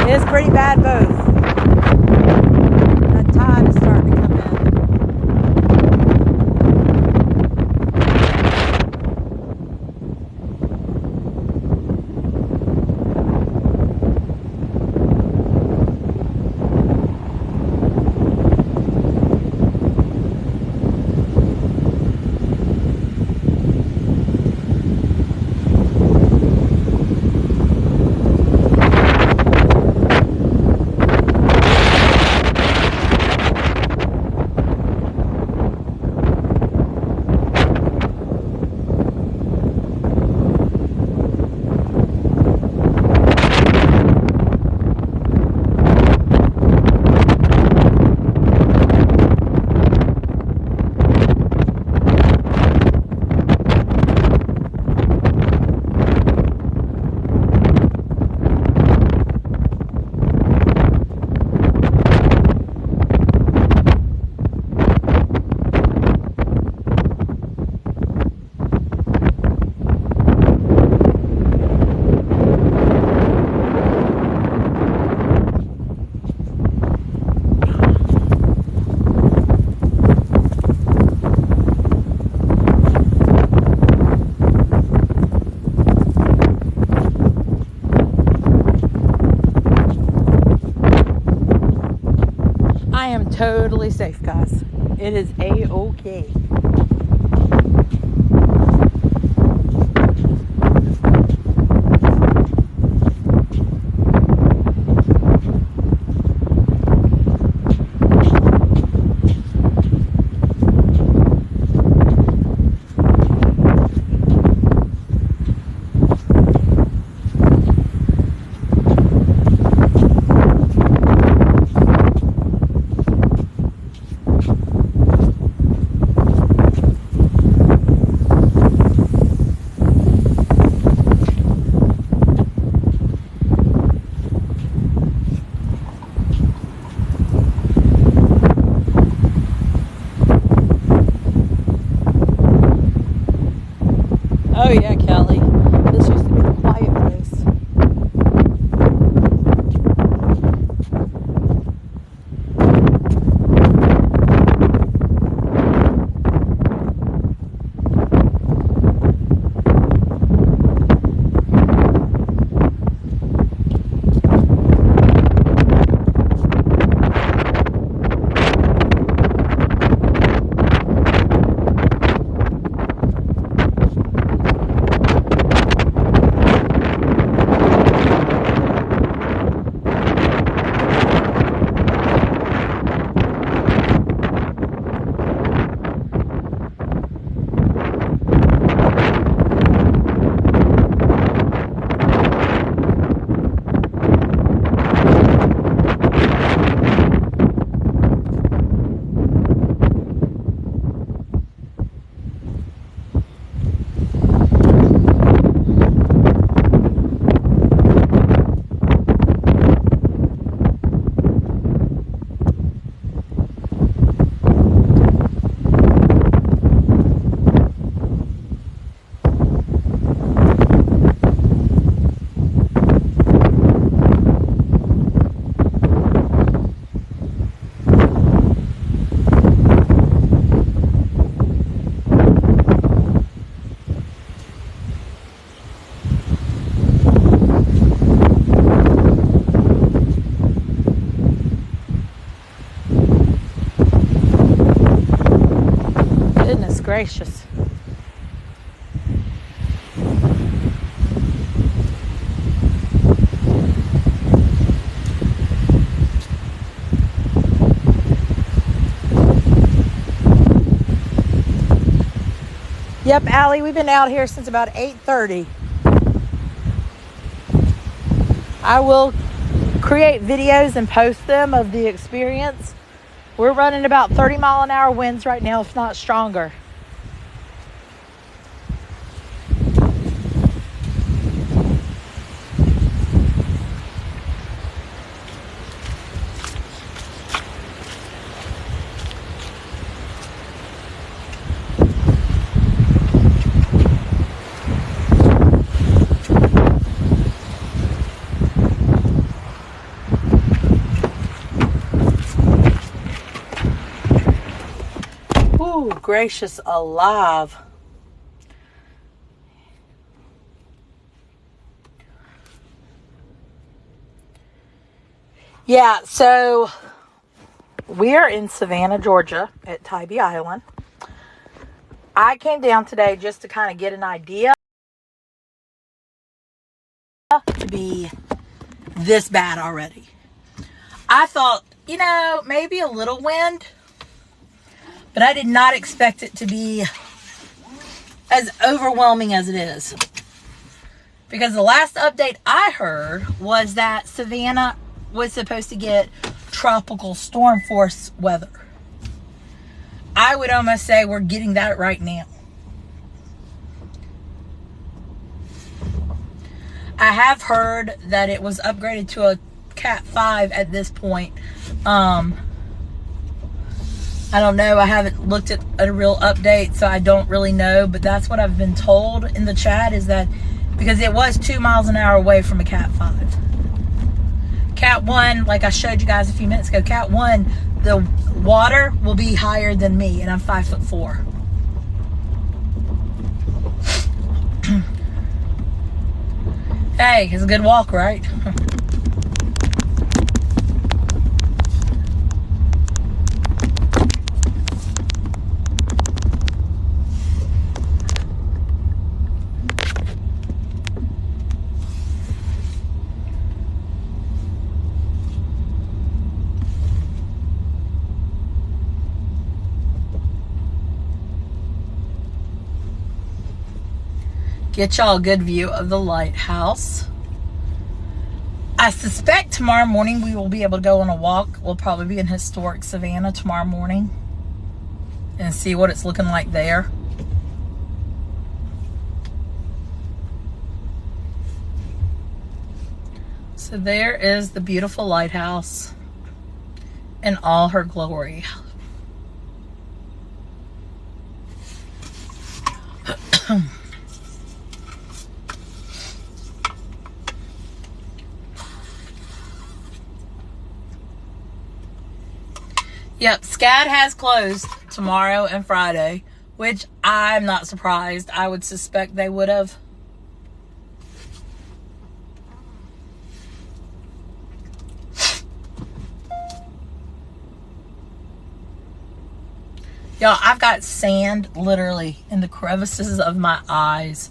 It's pretty bad both. That tide is starting to come I am totally safe, guys. It is A-OK. gracious. Yep, Allie, we've been out here since about 8:30. I will create videos and post them of the experience. We're running about 30-mile-an-hour winds right now, if not stronger. Ooh, gracious alive. Yeah, so we are in Savannah, Georgia at Tybee Island. I came down today just to kind of get an idea to be this bad already. I thought, maybe a little wind, but I did not expect it to be as overwhelming as it is. Because the last update I heard was that Savannah was supposed to get tropical storm force weather. I would almost say we're getting that right now. I have heard that it was upgraded to a Cat 5 at this point. I don't know. I haven't looked at a real update, so I don't really know. But that's what I've been told in the chat, is that because it was 2 miles an hour away from a Cat 5. Cat 1, like I showed you guys a few minutes ago, Cat 1, the water will be higher than me, and I'm 5'4". Hey, it's a good walk, right? Get y'all a good view of the lighthouse. I suspect tomorrow morning we will be able to go on a walk. We'll probably be in historic Savannah tomorrow morning and see what it's looking like there. So there is the beautiful lighthouse in all her glory. Yep, SCAD has closed tomorrow and Friday, which I'm not surprised. I would suspect they would have. Y'all, I've got sand literally in the crevices of my eyes.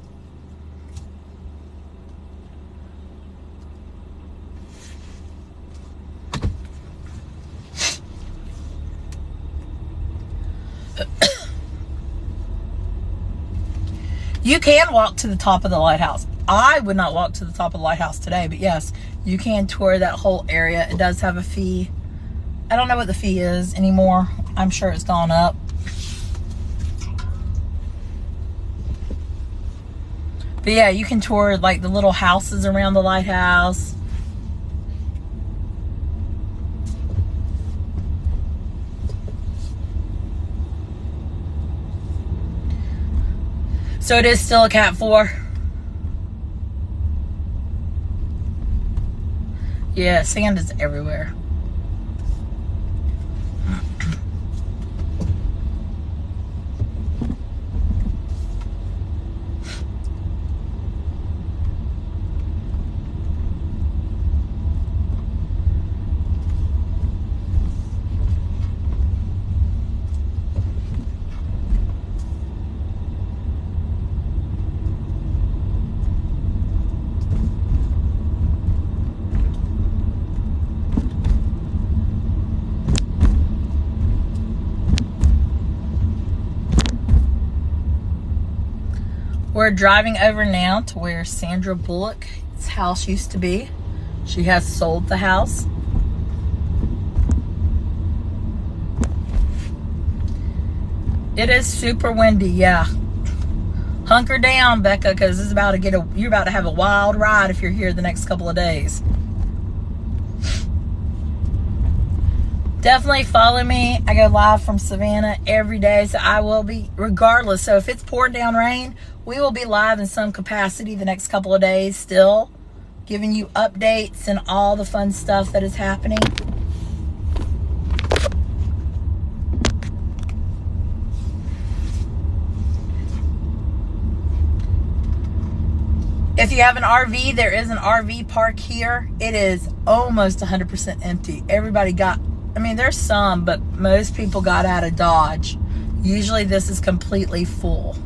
You can walk to the top of the lighthouse. I would not walk to the top of the lighthouse today, but yes, you can tour that whole area. It does have a fee. I don't know what the fee is anymore. I'm sure it's gone up. But yeah, you can tour like the little houses around the lighthouse. So it is still a Cat 4. Yeah, sand is everywhere. We're driving over now to where Sandra Bullock's house used to be. She has sold the house. It is super windy, yeah. Hunker down, Becca, because it's about to you're about to have a wild ride if you're here the next couple of days. Definitely follow me. I go live from Savannah every day, so I will be, regardless. So if it's pouring down rain, we will be live in some capacity the next couple of days still, giving you updates and all the fun stuff that is happening. If you have an RV, there is an RV park here. It is almost 100% empty. Everybody got, I mean, there's some, but most people got out of Dodge. Usually this is completely full.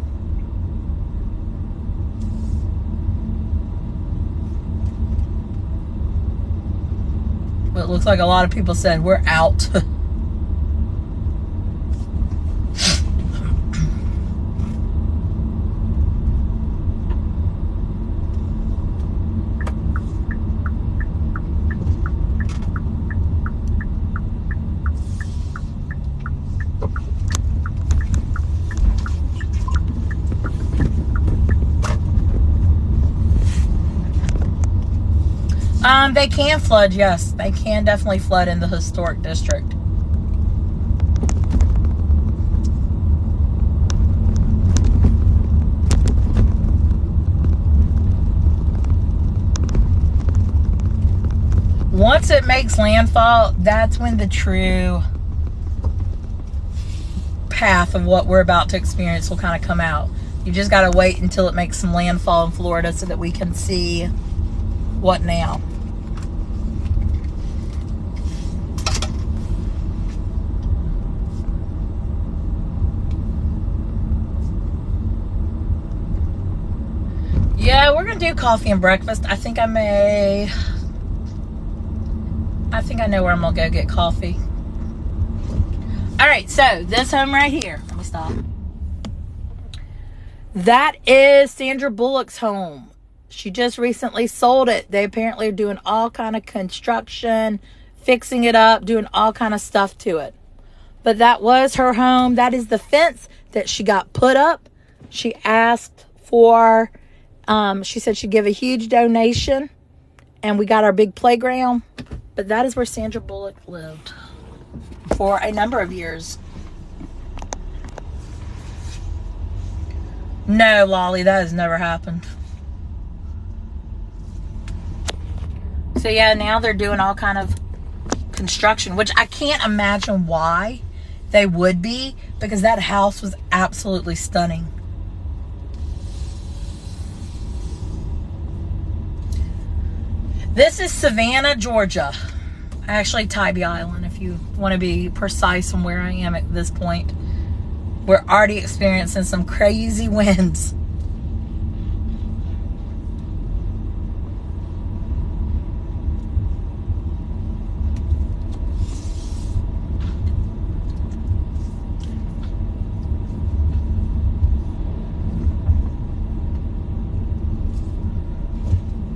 But it looks like a lot of people said, we're out. They can flood, yes. They can definitely flood in the historic district. Once it makes landfall, that's when the true path of what we're about to experience will kind of come out. You just got to wait until it makes some landfall in Florida so that we can see what now. Yeah, we're going to do coffee and breakfast. I think I know where I'm going to go get coffee. All right, so this home right here. Let me stop. That is Sandra Bullock's home. She just recently sold it. They apparently are doing all kind of construction, fixing it up, doing all kind of stuff to it. But that was her home. That is the fence that she got put up. She asked for... she said she'd give a huge donation, and we got our big playground. But that is where Sandra Bullock lived for a number of years. No, Lolly, that has never happened. So yeah, now they're doing all kind of construction, which I can't imagine why they would be, because that house was absolutely stunning. This is Savannah, Georgia. Actually, Tybee Island, if you want to be precise on where I am at this point. We're already experiencing some crazy winds.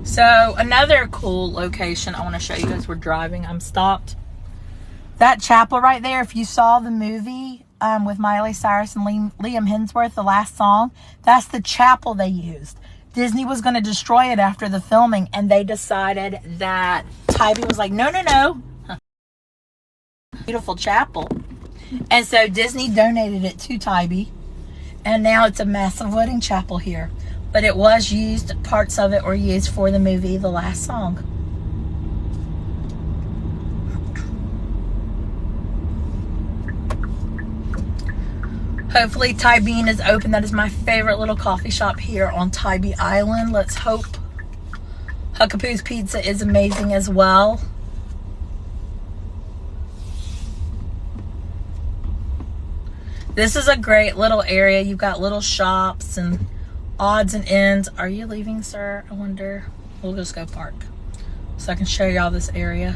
So another cool location I want to show you as we're driving. I'm stopped. That chapel right there, if you saw the movie with Miley Cyrus and Liam Hemsworth, the last song, that's the chapel they used. Disney was going to destroy it after the filming, and they decided that Tybee was like, no, no, no. Beautiful chapel. And so Disney donated it to Tybee, and now it's a massive wedding chapel here. But it was used, parts of it were used for the movie, The Last Song. Hopefully Tybee is open. That is my favorite little coffee shop here on Tybee Island. Let's hope. Huckapoo's Pizza is amazing as well. This is a great little area. You've got little shops and odds and ends. Are you leaving, sir? I wonder. We'll just go park so I can show y'all this area.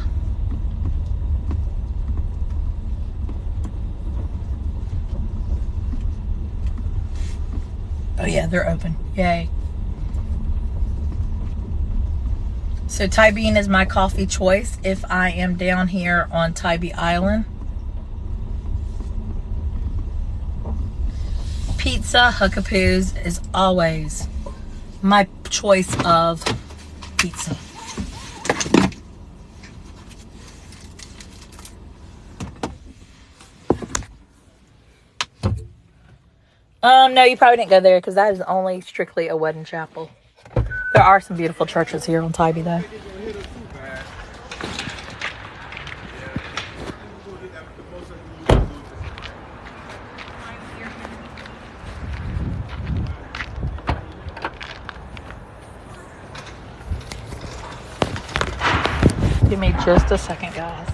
Oh yeah, they're open. Yay. So Tybee is my coffee choice if I am down here on Tybee Island. Pizza Huckapoo's is always my choice of pizza. No, you probably didn't go there because that is only strictly a wedding chapel. There are some beautiful churches here on Tybee though. Give me just a second, guys.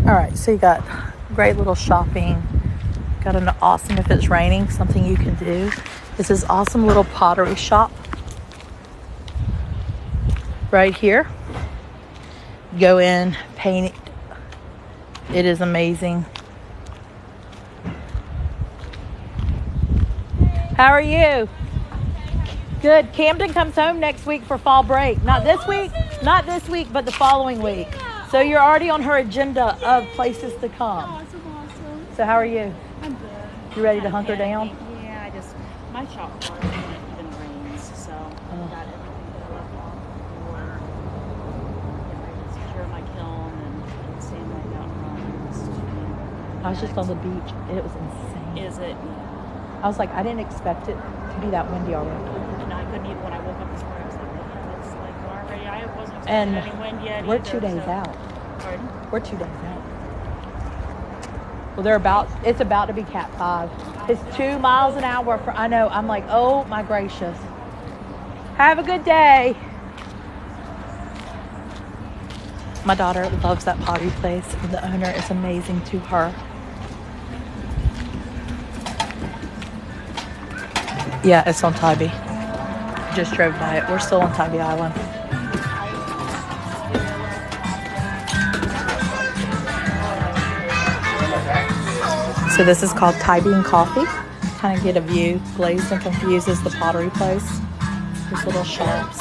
All right, so you got great little shopping. Got an awesome, if it's raining, something you can do is this awesome little pottery shop right here. Go in, paint it. It is amazing. How are you? Good. Camden comes home next week for fall break. Not this week, but the following week. So you're already on her agenda of places to come. Awesome. So how are you? I'm good. You ready to hunker down? Yeah, my shop floor even rains, so I've got everything that I left off before. I can secure my kiln and stand right out front. I was just on the beach. It was insane. Is it? I was like, I didn't expect it to be that windy already. And I couldn't even, when I woke up this morning, I was like, yeah, it's like already, I wasn't expecting And any wind yet we're either, 2 days so. out. Pardon? We're 2 days out. Well, it's about to be Cat 5. It's 2 miles an hour for, I know, I'm like, oh my gracious. Have a good day. My daughter loves that pottery place, and the owner is amazing to her. Yeah, it's on Tybee. Just drove by it. We're still on Tybee Island. So this is called Tybee and Coffee. Kind of get a view. Glazed and Confused is the pottery place. These little shops.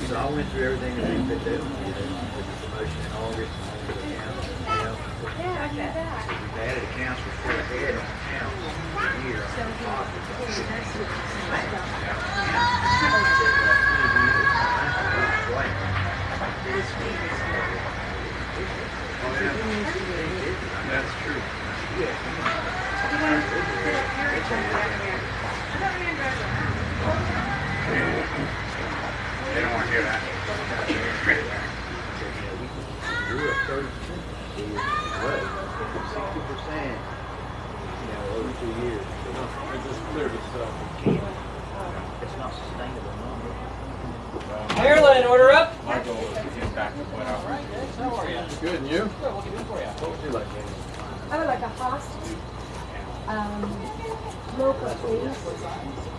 So I went through everything that they put down with the promotion in August and all the accounts. Yeah, I get that. So we've added accounts, we're still ahead on accounts for a year. That's true. They don't want to hear that. Grew up 30%. 60%. Over 2 years. It's just clear to stuff. It's not sustainable number. Marilyn, order up. My goal is to get back to what I was. How are you? Good, and you? Good, what can we do for you? What would you like? I would like a hot, local please.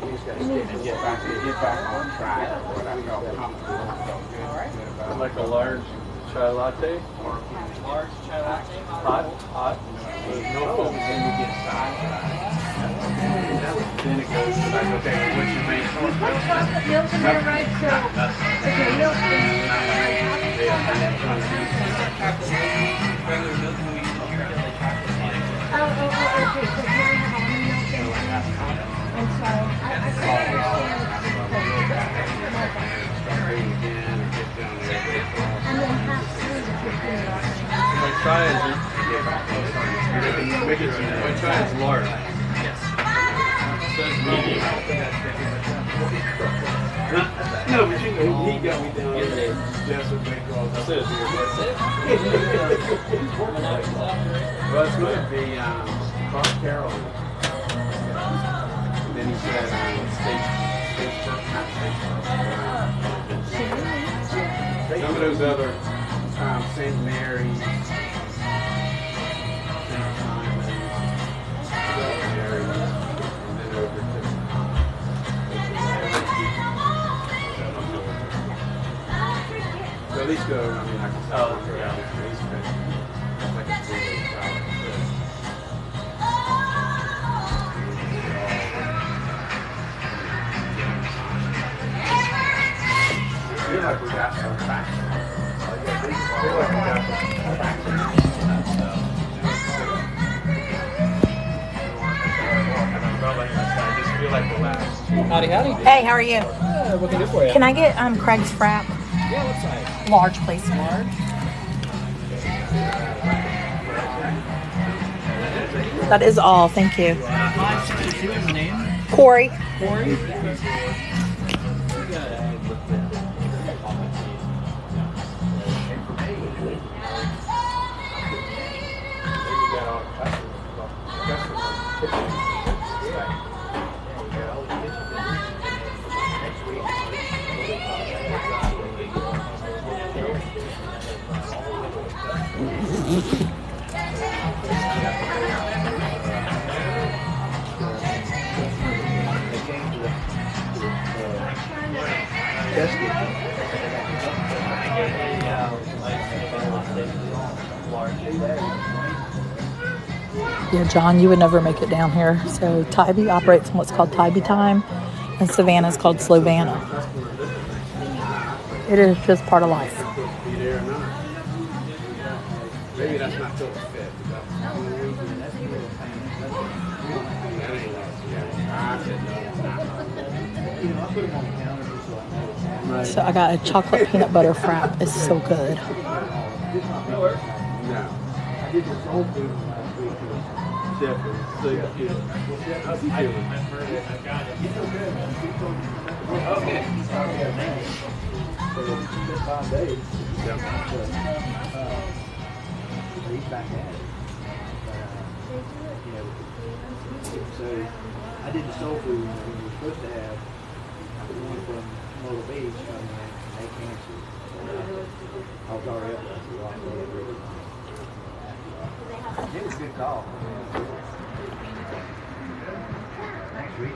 And get back on track. What I felt comfortable. All right. I'd like a large chai latte. Large chai latte. Hot. With no foam. Then you get sidetracked. Then it goes to like, okay, what's your main course? Milk in there, right? So, okay, milk Regular milk and we use the pure daily chocolate milk. okay. So can I have almond milk in there? I'm sorry. I can't understand. And then half food if you're doing it. My chai is large. Yes. So it's medium. No, but you know, he got me down there. That's what they call it. That's it. Well, it's going to be Carl Carroll. And then he said some of those other St. Mary's, St. Simon's, St. Mary's, and then over to so at least go, I mean, I can tell at least like a 3-day trial. I feel like we got some facts. I feel like we got some facts. I just feel like the last. Howdy, howdy. Hey, how are you? What can I do for you? Can I get Craig's frap? Yeah, what size? Large, please. Large. That is all. Thank you. 562 is the name. Corey. Corey. Yeah, John, you would never make it down here. So Tybee operates on what's called Tybee time, and Savannah is called Slovana. It is just part of life. Maybe that's not till the 5th. So I got a chocolate peanut butter frap. It's so good. No. Definitely. So, yeah. How's he feeling? Okay. So it's been 5 days. Yeah. He's back at it. You know, so I did the soul food, and we were supposed to have one from Myrtle Beach come in, and they canceled. I was already up there, so I was really. It was a good call. Next week.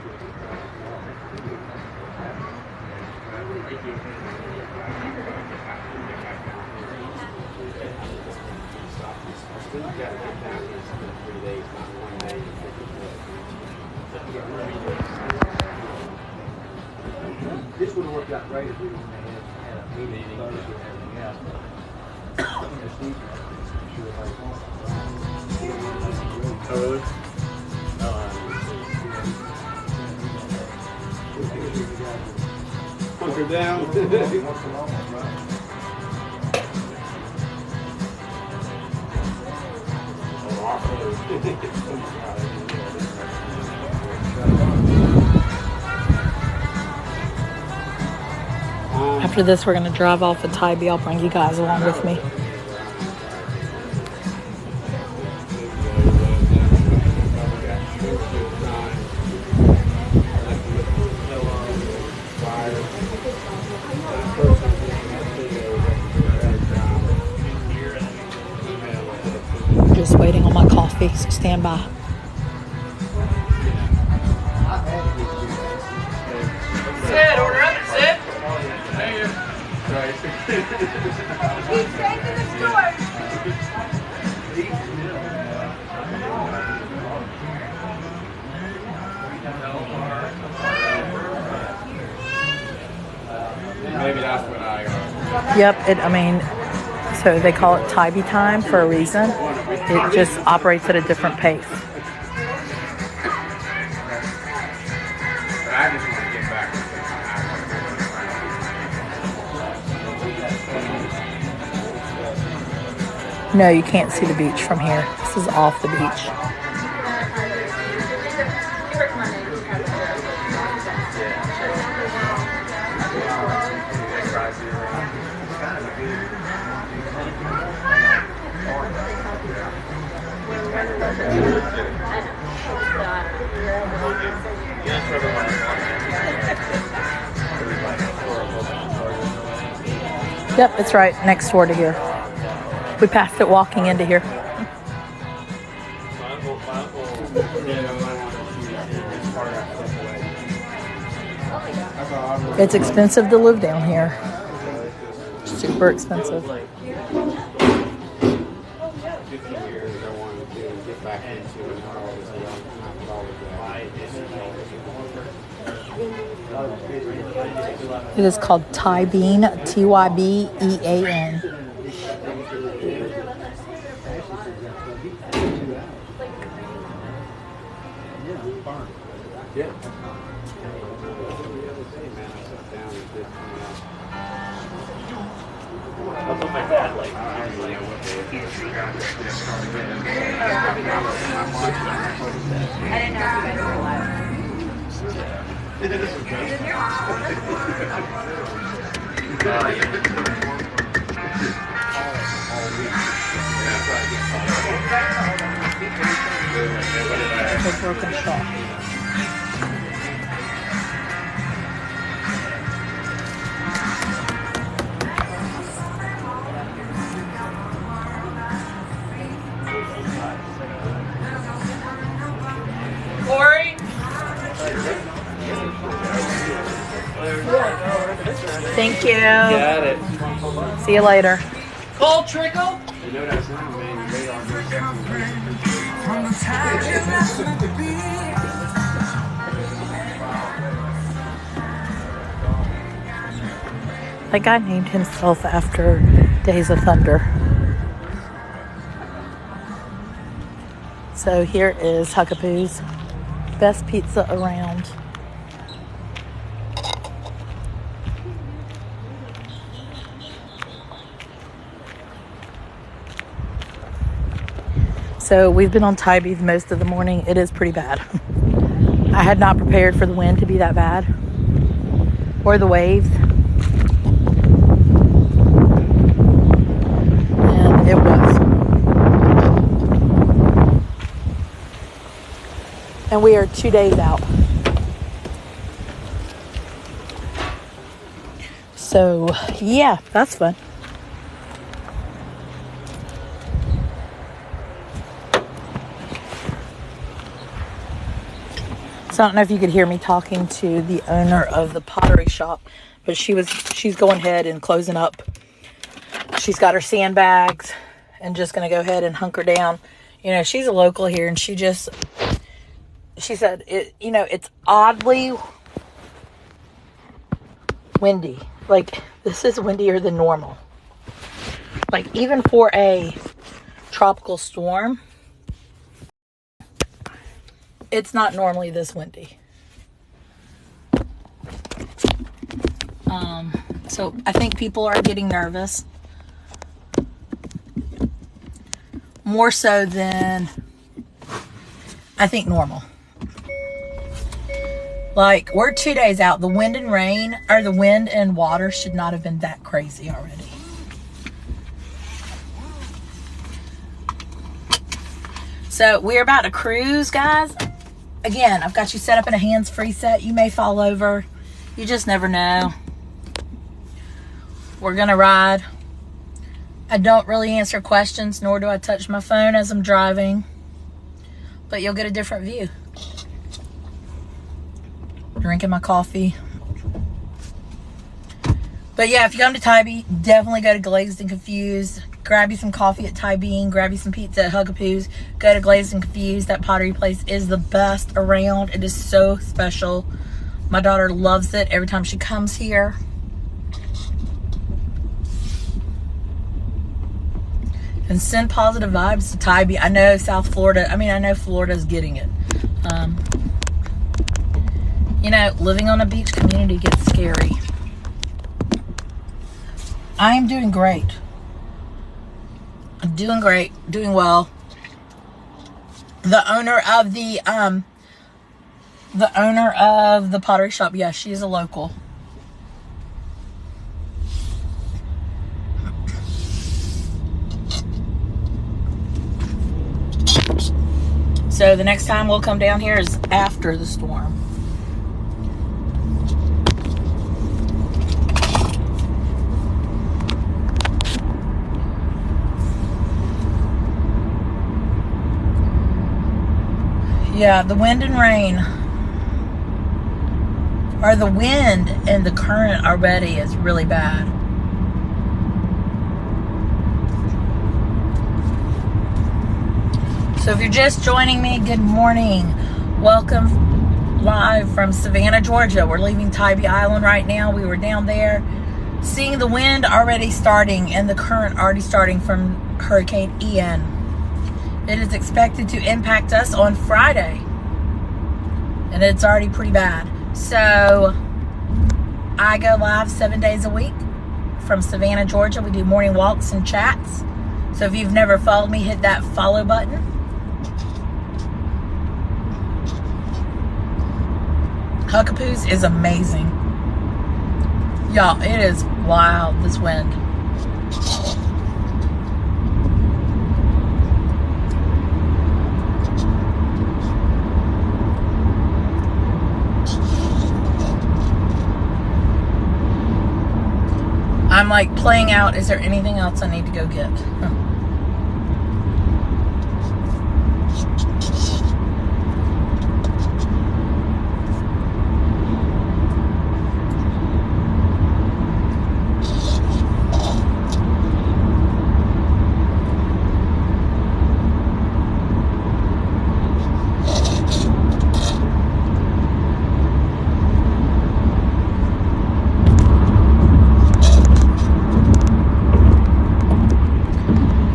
Still got to get down here in 3 days, not 1 day. This would have worked out great if we had a meeting Thursday and everything else. Steve, sure Oh, really? Hunker down. After this, we're going to drive off to Tybee. I'll bring you guys along with me. Just waiting on my coffee, so stand by. Sid, order up, Sid. He's taking the store. Maybe that's what I got. Yep, so they call it Tybee time for a reason. It just operates at a different pace. I just want to get back. No, you can't see the beach from here. This is off the beach. Yep, it's right next door to here. We passed it walking into here. It's expensive to live down here. Super expensive. 50 years I wanted to get back into it. Not always It is called Tybee, Tybean. Yeah. That's what my dad like. A broken shot. Corey? Thank you. Got it. See you later. Cold trickle? You know that's not, man. They are just That guy named himself after Days of Thunder. So here is Huckapoo's. Best pizza around. So we've been on Tybee most of the morning. It is pretty bad. I had not prepared for the wind to be that bad, or the waves. And it was. And we are 2 days out. So, yeah, that's fun. So I don't know if you could hear me talking to the owner of the pottery shop, but she's going ahead and closing up. She's got her sandbags and just going to go ahead and hunker down. You know, she's a local here, and she said, it's oddly windy. Like, this is windier than normal. Like, even for a tropical storm, it's not normally this windy. So I think people are getting nervous. More so than I think normal. Like, we're 2 days out. The wind and rain, or the wind and water should not have been that crazy already. So we're about to cruise, guys. Again, I've got you set up in a hands-free set. You may fall over. You just never know. We're going to ride. I don't really answer questions, nor do I touch my phone as I'm driving. But you'll get a different view. Drinking my coffee. But yeah, if you come to Tybee, definitely go to Glazed and Confused. Grab you some coffee at Tybee, grab you some pizza at Hugapoo's. Go to Glazed and Confused. That pottery place is the best around. It is so special. My daughter loves it every time she comes here. And send positive vibes to Tybee. I know South Florida, I know Florida's getting it. You know, living on a beach community gets scary. I am doing great. I'm doing great, doing well. The owner of the pottery shop, yes, she is a local. So the next time we'll come down here is after the storm. Yeah, the wind and rain, or the wind and the current already is really bad. So if you're just joining me, good morning. Welcome live from Savannah, Georgia. We're leaving Tybee Island right now. We were down there seeing the wind already starting and the current already starting from Hurricane Ian. It is expected to impact us on Friday. And it's already pretty bad. So I go live 7 days a week from Savannah, Georgia. We do morning walks and chats. So if you've never followed me, hit that follow button. Hugapoo's is amazing. Y'all, it is wild, this wind. I'm like playing out, is there anything else I need to go get?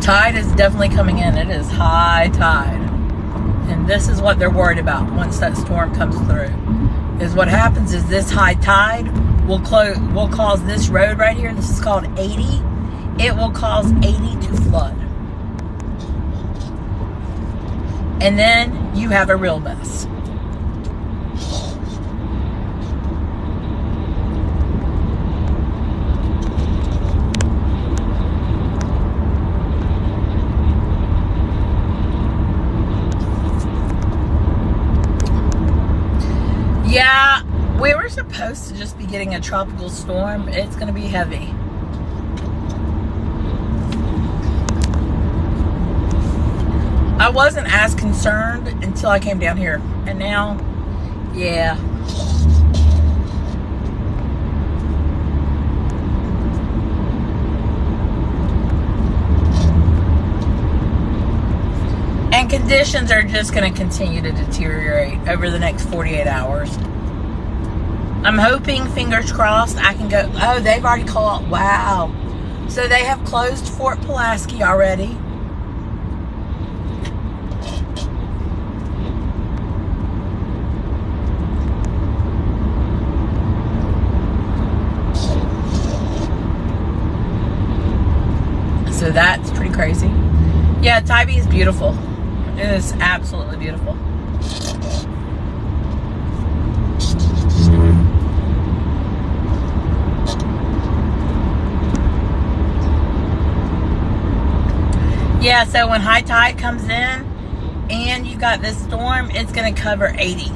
Tide is definitely coming in. It is high tide. And this is what they're worried about once that storm comes through. Is what happens is this high tide will cause this road right here, this is called 80. It will cause 80 to flood. And then you have a real mess. Yeah, we were supposed to just be getting a tropical storm. It's going to be heavy. I wasn't as concerned until I came down here. And now, yeah. And conditions are just going to continue to deteriorate over the next 48 hours. I'm hoping, fingers crossed, I can go. Oh, they've already called. Wow. So they have closed Fort Pulaski already. So that's pretty crazy. Yeah, Tybee is beautiful. It is absolutely beautiful. Yeah, so when high tide comes in and you got this storm, it's going to cover 80.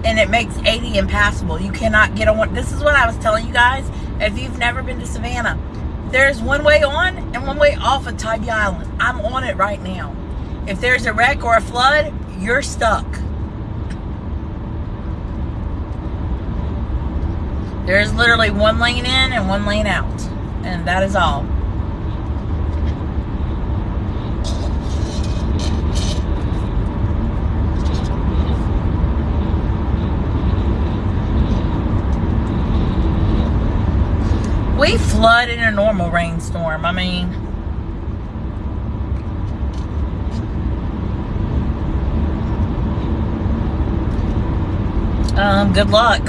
And it makes 80 impassable. You cannot get on. This is what I was telling you guys. If you've never been to Savannah, there's one way on and one way off of Tybee Island. I'm on it right now. If there's a wreck or a flood, you're stuck. There's literally one lane in and one lane out. And that is all. We flood in a normal rainstorm. I mean, good luck.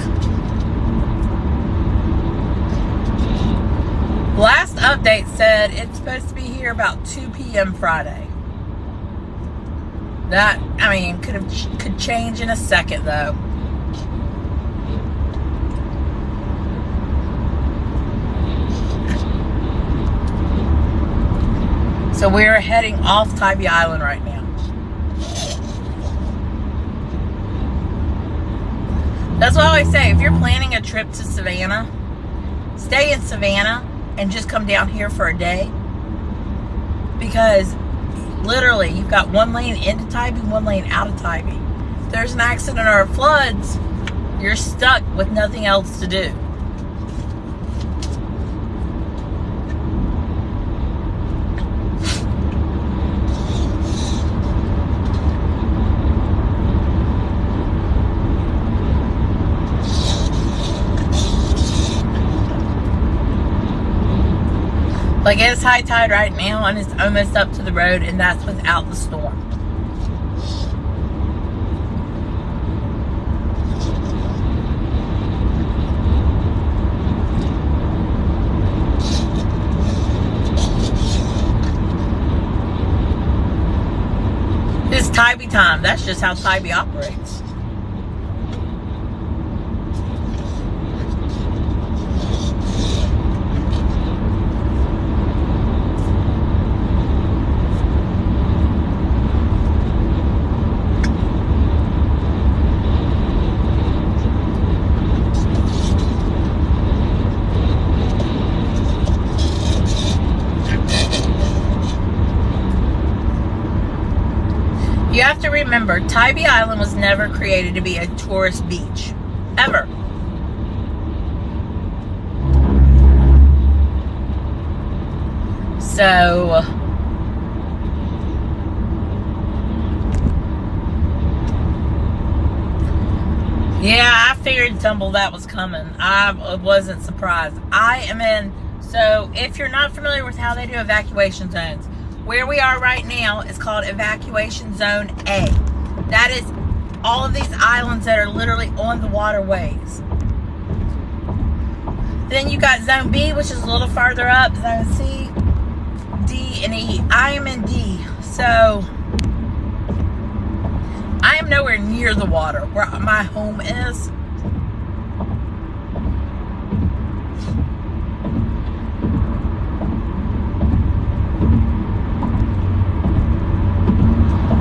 Last update said it's supposed to be here about 2 p.m. Friday. That, I mean, could change in a second though. So we're heading off Tybee Island right now. That's what I always say. If you're planning a trip to Savannah, stay in Savannah and just come down here for a day. Because literally, you've got one lane into Tybee, one lane out of Tybee. If there's an accident or floods, you're stuck with nothing else to do. Like, it's high tide right now and it's almost up to the road, and that's without the storm. It's Tybee time. That's just how Tybee operates. You have to remember, Tybee Island was never created to be a tourist beach. Ever. So, yeah, I figured tumble that was coming. I wasn't surprised. I am in, so if you're not familiar with how they do evacuation zones, where we are right now is called Evacuation Zone A. That is all of these islands that are literally on the waterways. Then you got Zone B, which is a little farther up. Zone C, D, and E. I am in D. So, hear the water. Where my home is,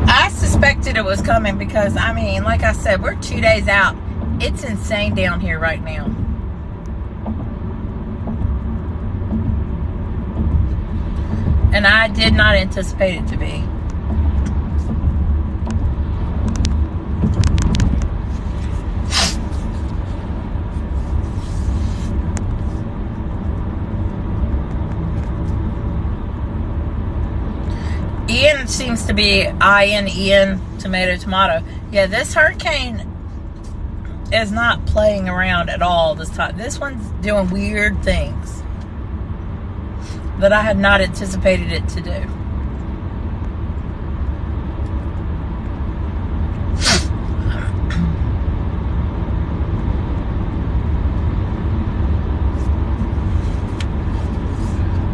I suspected it was coming because, I mean, like I said, we're 2 days out. It's insane down here right now. And I did not anticipate it to be. Ian seems to be Ian, tomato. Yeah, this hurricane is not playing around at all this time. This one's doing weird things that I had not anticipated it to do.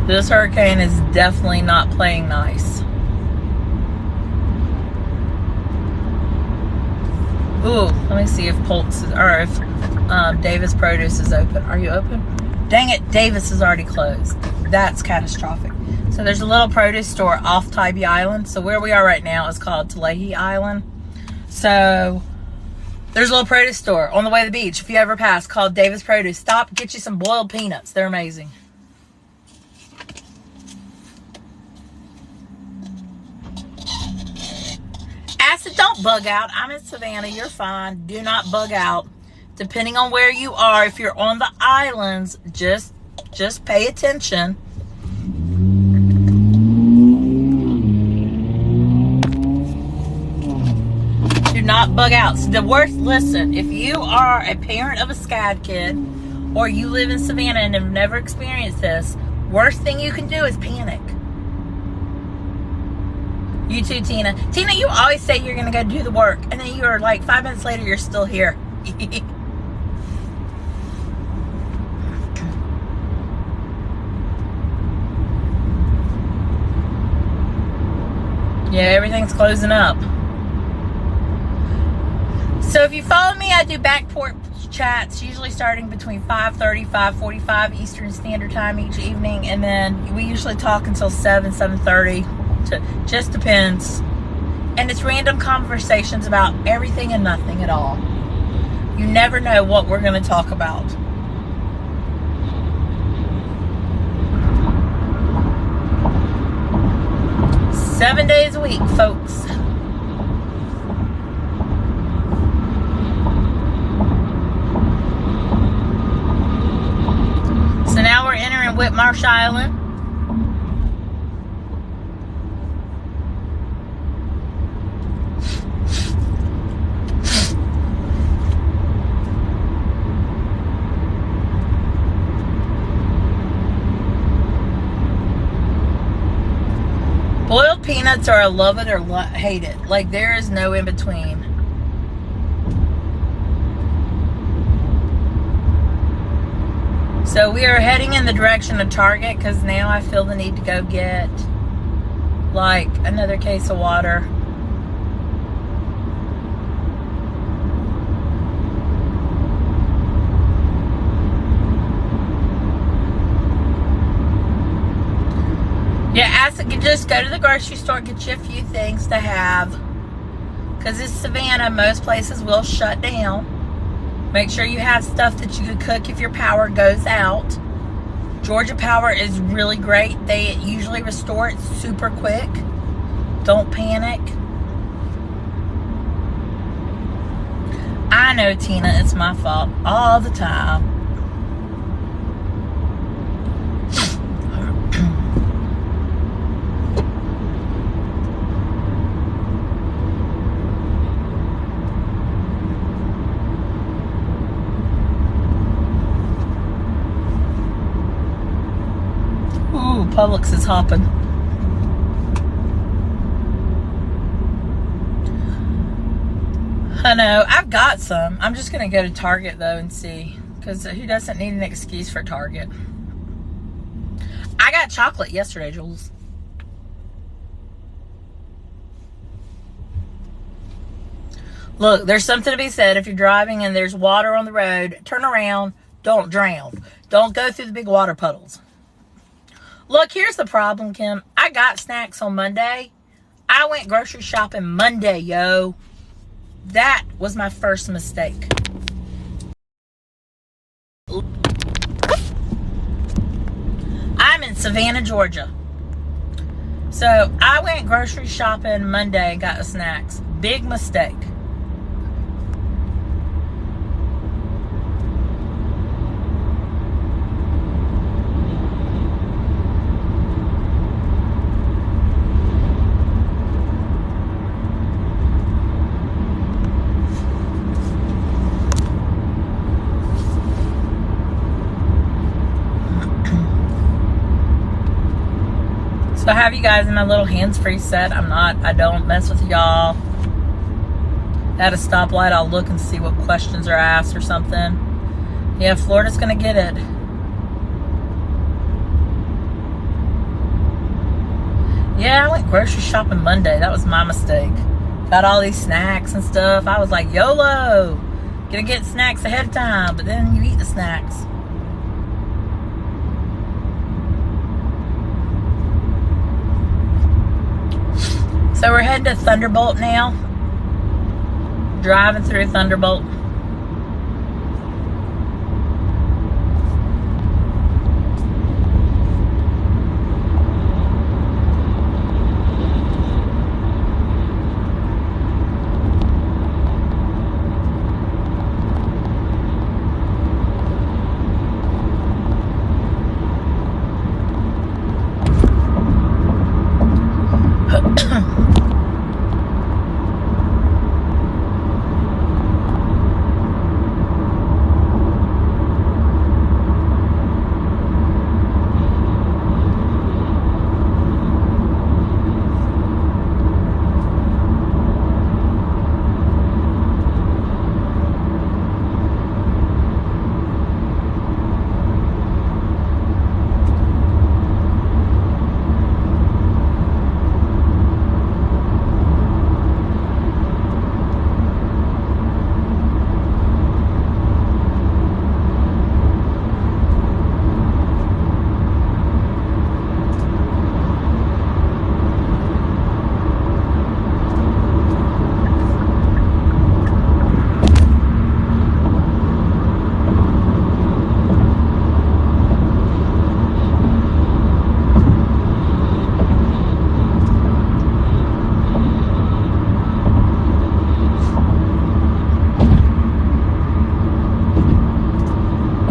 This hurricane is definitely not playing nice. Ooh, let me see if Davis Produce is open. Are you open? Dang it, Davis is already closed. That's catastrophic. So there's a little produce store off Tybee Island. So where we are right now is called Tulahi Island. So there's a little produce store on the way to the beach, if you ever pass, called Davis Produce. Stop, get you some boiled peanuts. They're amazing. Acid, don't bug out. I'm in Savannah. You're fine. Do not bug out. Depending on where you are, if you're on the islands, just pay attention. Do not bug out. So the worst, listen, if you are a parent of a SCAD kid or you live in Savannah and have never experienced this, worst thing you can do is panic. You too, Tina. Tina, you always say you're going to go do the work, and then you're like 5 minutes later, you're still here. Yeah, everything's closing up. So if you follow me, I do back porch chats, usually starting between 5:30, 5:45 Eastern Standard Time each evening, and then we usually talk until 7:30. Just depends. And it's random conversations about everything and nothing at all. You never know what we're going to talk about. Seven days a week, folks. So now we're entering Whitmarsh Island. Boiled peanuts are a love it or hate it. Like, there is no in between. So we are heading in the direction of Target because now I feel the need to go get like another case of water. Yeah, Acid can just go to the grocery store, get you a few things to have. Because it's Savannah, most places will shut down. Make sure you have stuff that you can cook if your power goes out. Georgia Power is really great. They usually restore it super quick. Don't panic. I know, Tina, it's my fault all the time. Publix is hopping. I know. I've got some. I'm just going to go to Target, though, and see. Because who doesn't need an excuse for Target? I got chocolate yesterday, Jules. Look, there's something to be said. If you're driving and there's water on the road, turn around. Don't drown. Don't go through the big water puddles. Look, here's the problem, Kim. I got snacks on Monday. I went grocery shopping Monday, yo. That was my first mistake. I'm in Savannah, Georgia. So I went grocery shopping Monday and got the snacks. Big mistake. So I have you guys in my little hands-free set. I don't mess with y'all. At a stoplight, I'll look and see what questions are asked or something. Yeah, Florida's gonna get it. Yeah, I went grocery shopping Monday. That was my mistake. Got all these snacks and stuff. I was like, YOLO! Gonna get snacks ahead of time, but then you eat the snacks. So we're heading to Thunderbolt now. Driving through Thunderbolt.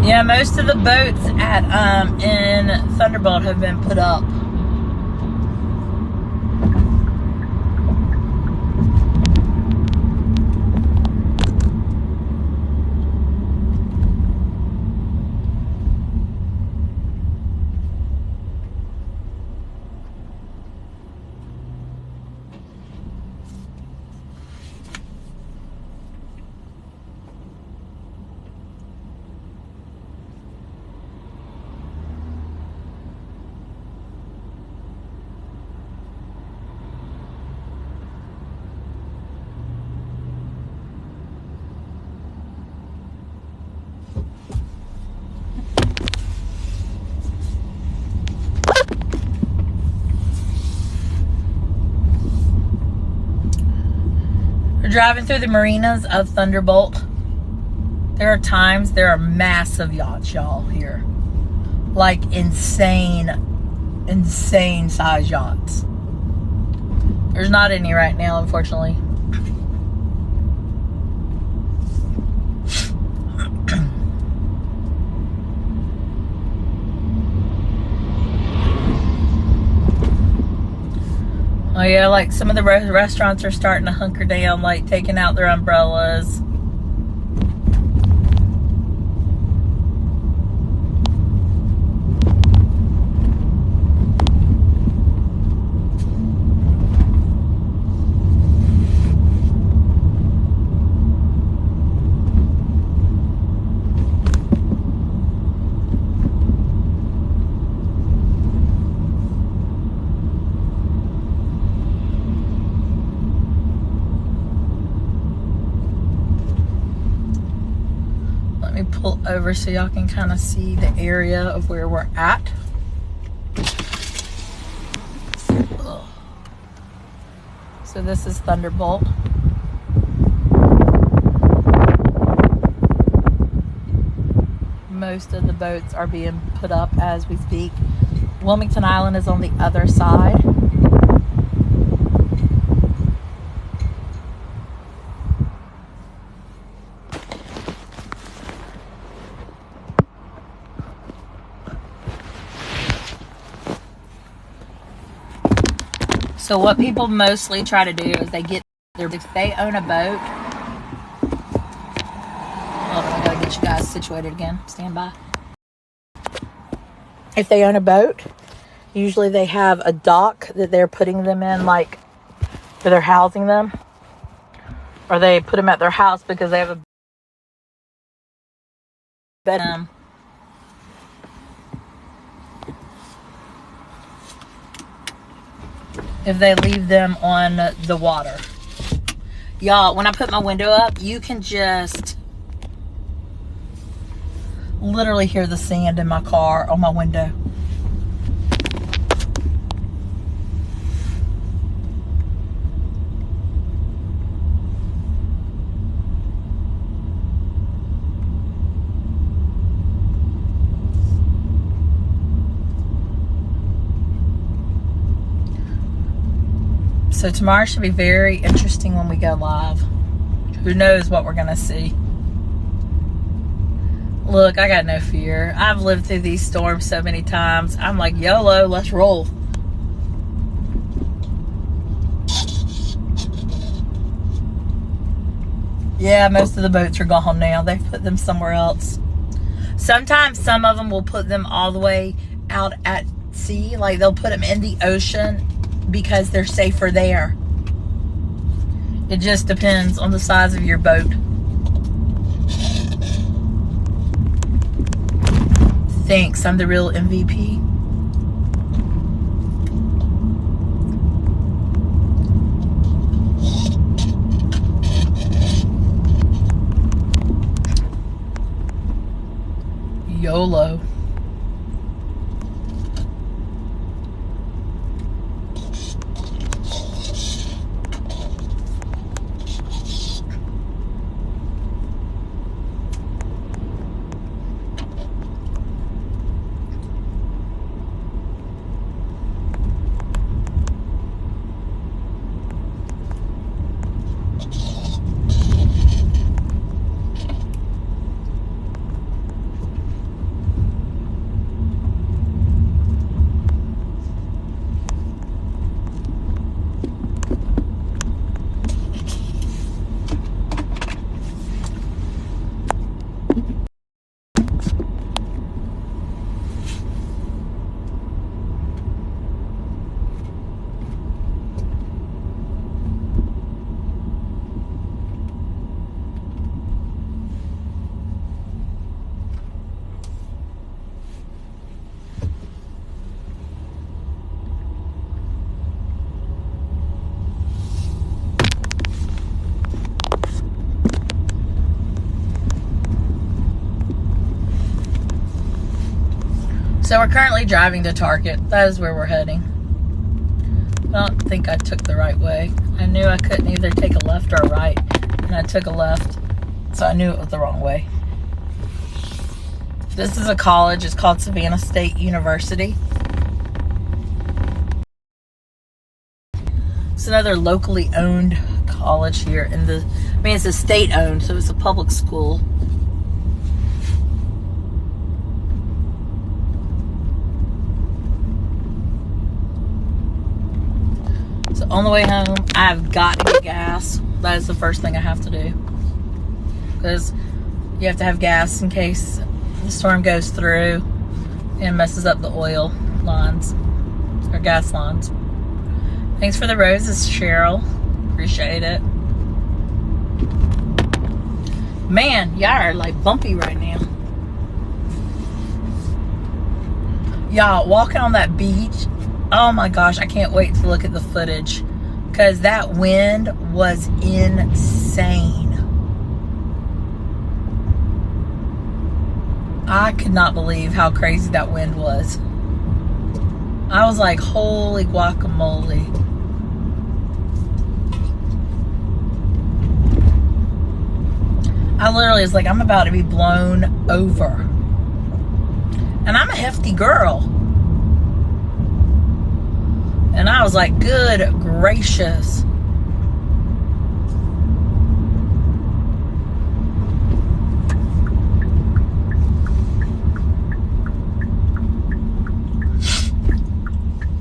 Yeah, most of the boats at in Thunderbolt have been put up. We're driving through the marinas of Thunderbolt. There are massive yachts, y'all, here. Like insane size yachts. There's not any right now, unfortunately. Oh yeah, like some of the restaurants are starting to hunker down, like taking out their umbrellas. pull over so y'all can kind of see the area of where we're at. Ugh. So this is Thunderbolt. Most of the boats are being put up as we speak. Wilmington Island is on the other side. So what people mostly try to do is if they own a boat. Hold on, I gotta get you guys situated again. Stand by. If they own a boat, usually they have a dock that they're putting them in, like where they're housing them. Or they put them at their house because they have a bed. If they leave them on the water. Y'all, when I put my window up, you can just literally hear the sand in my car on my window. So tomorrow should be very interesting when we go live. Who knows what we're gonna see. Look, I got no fear. I've lived through these storms so many times. I'm like, YOLO, let's roll. Yeah, most of the boats are gone now. They've put them somewhere else. Sometimes some of them will put them all the way out at sea. Like they'll put them in the ocean because they're safer there. It just depends on the size of your boat. Thanks, I'm the real MVP. YOLO. So we're currently driving to Target. That is where we're heading. I don't think I took the right way. I knew I couldn't either take a left or a right, and I took a left, so I knew it was the wrong way. This is a college. It's called Savannah State University. It's another locally owned college here in the, I mean, it's a state owned, so it's a public school. So on the way home, I've got to get gas. That is the first thing I have to do. Because you have to have gas in case the storm goes through and messes up the oil lines or gas lines. Thanks for the roses, Cheryl. Appreciate it. Man, y'all are like bumpy right now. Y'all walking on that beach. Oh my gosh, I can't wait to look at the footage because that wind was insane. I could not believe how crazy that wind was. I was like, holy guacamole. I literally was like, I'm about to be blown over. And I'm a hefty girl. And I was like, good gracious.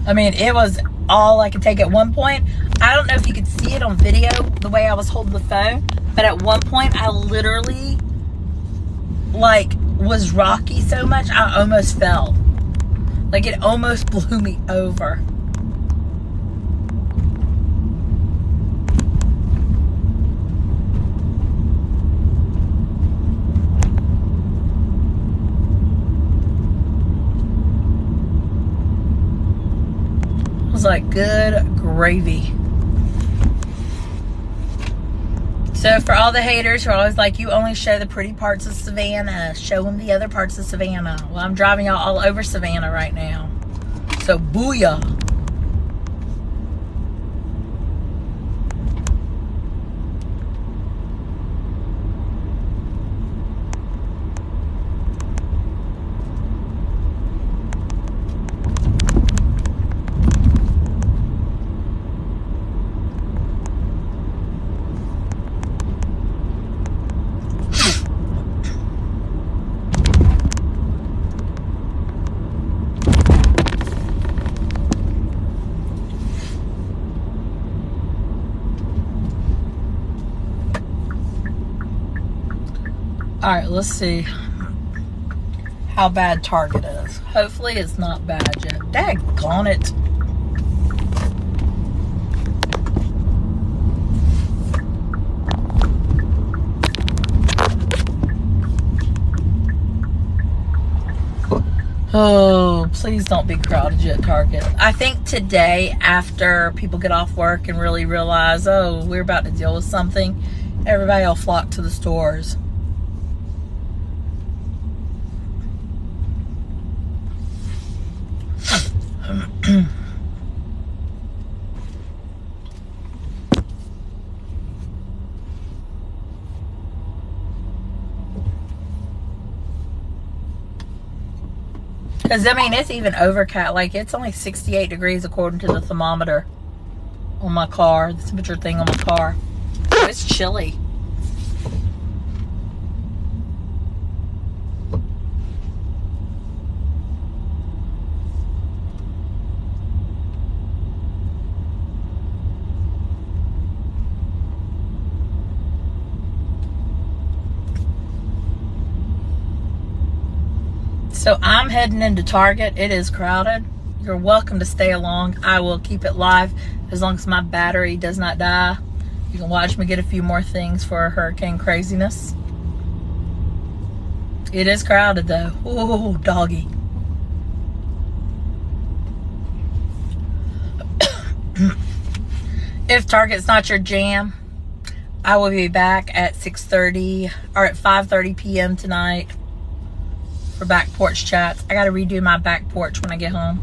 I mean, it was all I could take at one point. I don't know if you could see it on video, the way I was holding the phone. But at one point, I literally, like, was rocky so much, I almost fell. Like, it almost blew me over. I was like, good gravy. So for all the haters who are always like, you only show the pretty parts of Savannah, show them the other parts of Savannah. Well, I'm driving y'all all over Savannah right now. So booyah. Alright, let's see how bad Target is. Hopefully it's not bad yet. Daggone it. Oh, please don't be crowded yet, Target. I think today, after people get off work and really realize, oh, we're about to deal with something, everybody will flock to the stores. Because, I mean, it's even overcast. Like, it's only 68 degrees according to the thermometer on my car, the temperature thing on my car. So it's chilly. So I'm heading into Target. It is crowded. You're welcome to stay along. I will keep it live as long as my battery does not die. You can watch me get a few more things for hurricane craziness. It is crowded though. Ooh, doggy. If Target's not your jam, I will be back at 6:30 or at 5:30 p.m. tonight for back porch chats. I gotta redo my back porch when I get home.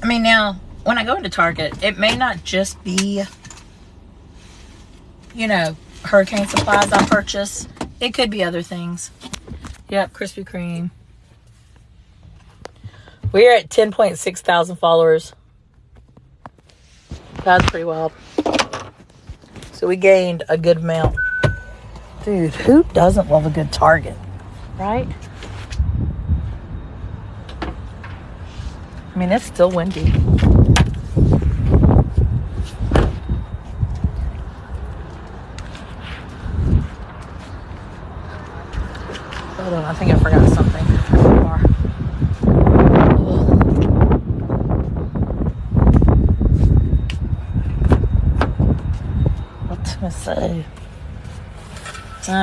I mean, now, when I go into Target, it may not just be, you know, hurricane supplies I purchase. It could be other things. Yep, Krispy Kreme. We're at 10.6 thousand followers. That's pretty wild. So we gained a good amount. Dude, who doesn't love a good Target? Right? I mean, it's still windy. Hold on, I think I forgot something. What did I say?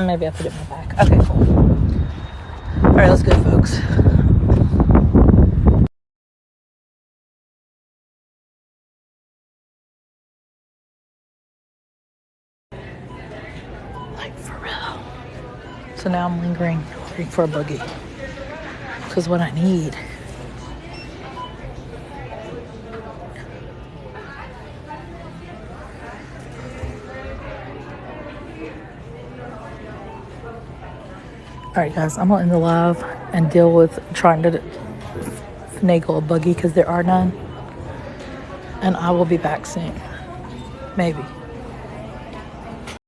Maybe I put it in my back. Okay, cool. All right, let's go, folks. So now I'm lingering, looking for a buggy. Because what I need. Alright guys, I'm gonna end the live and deal with trying to finagle a buggy because there are none. And I will be back soon. Maybe.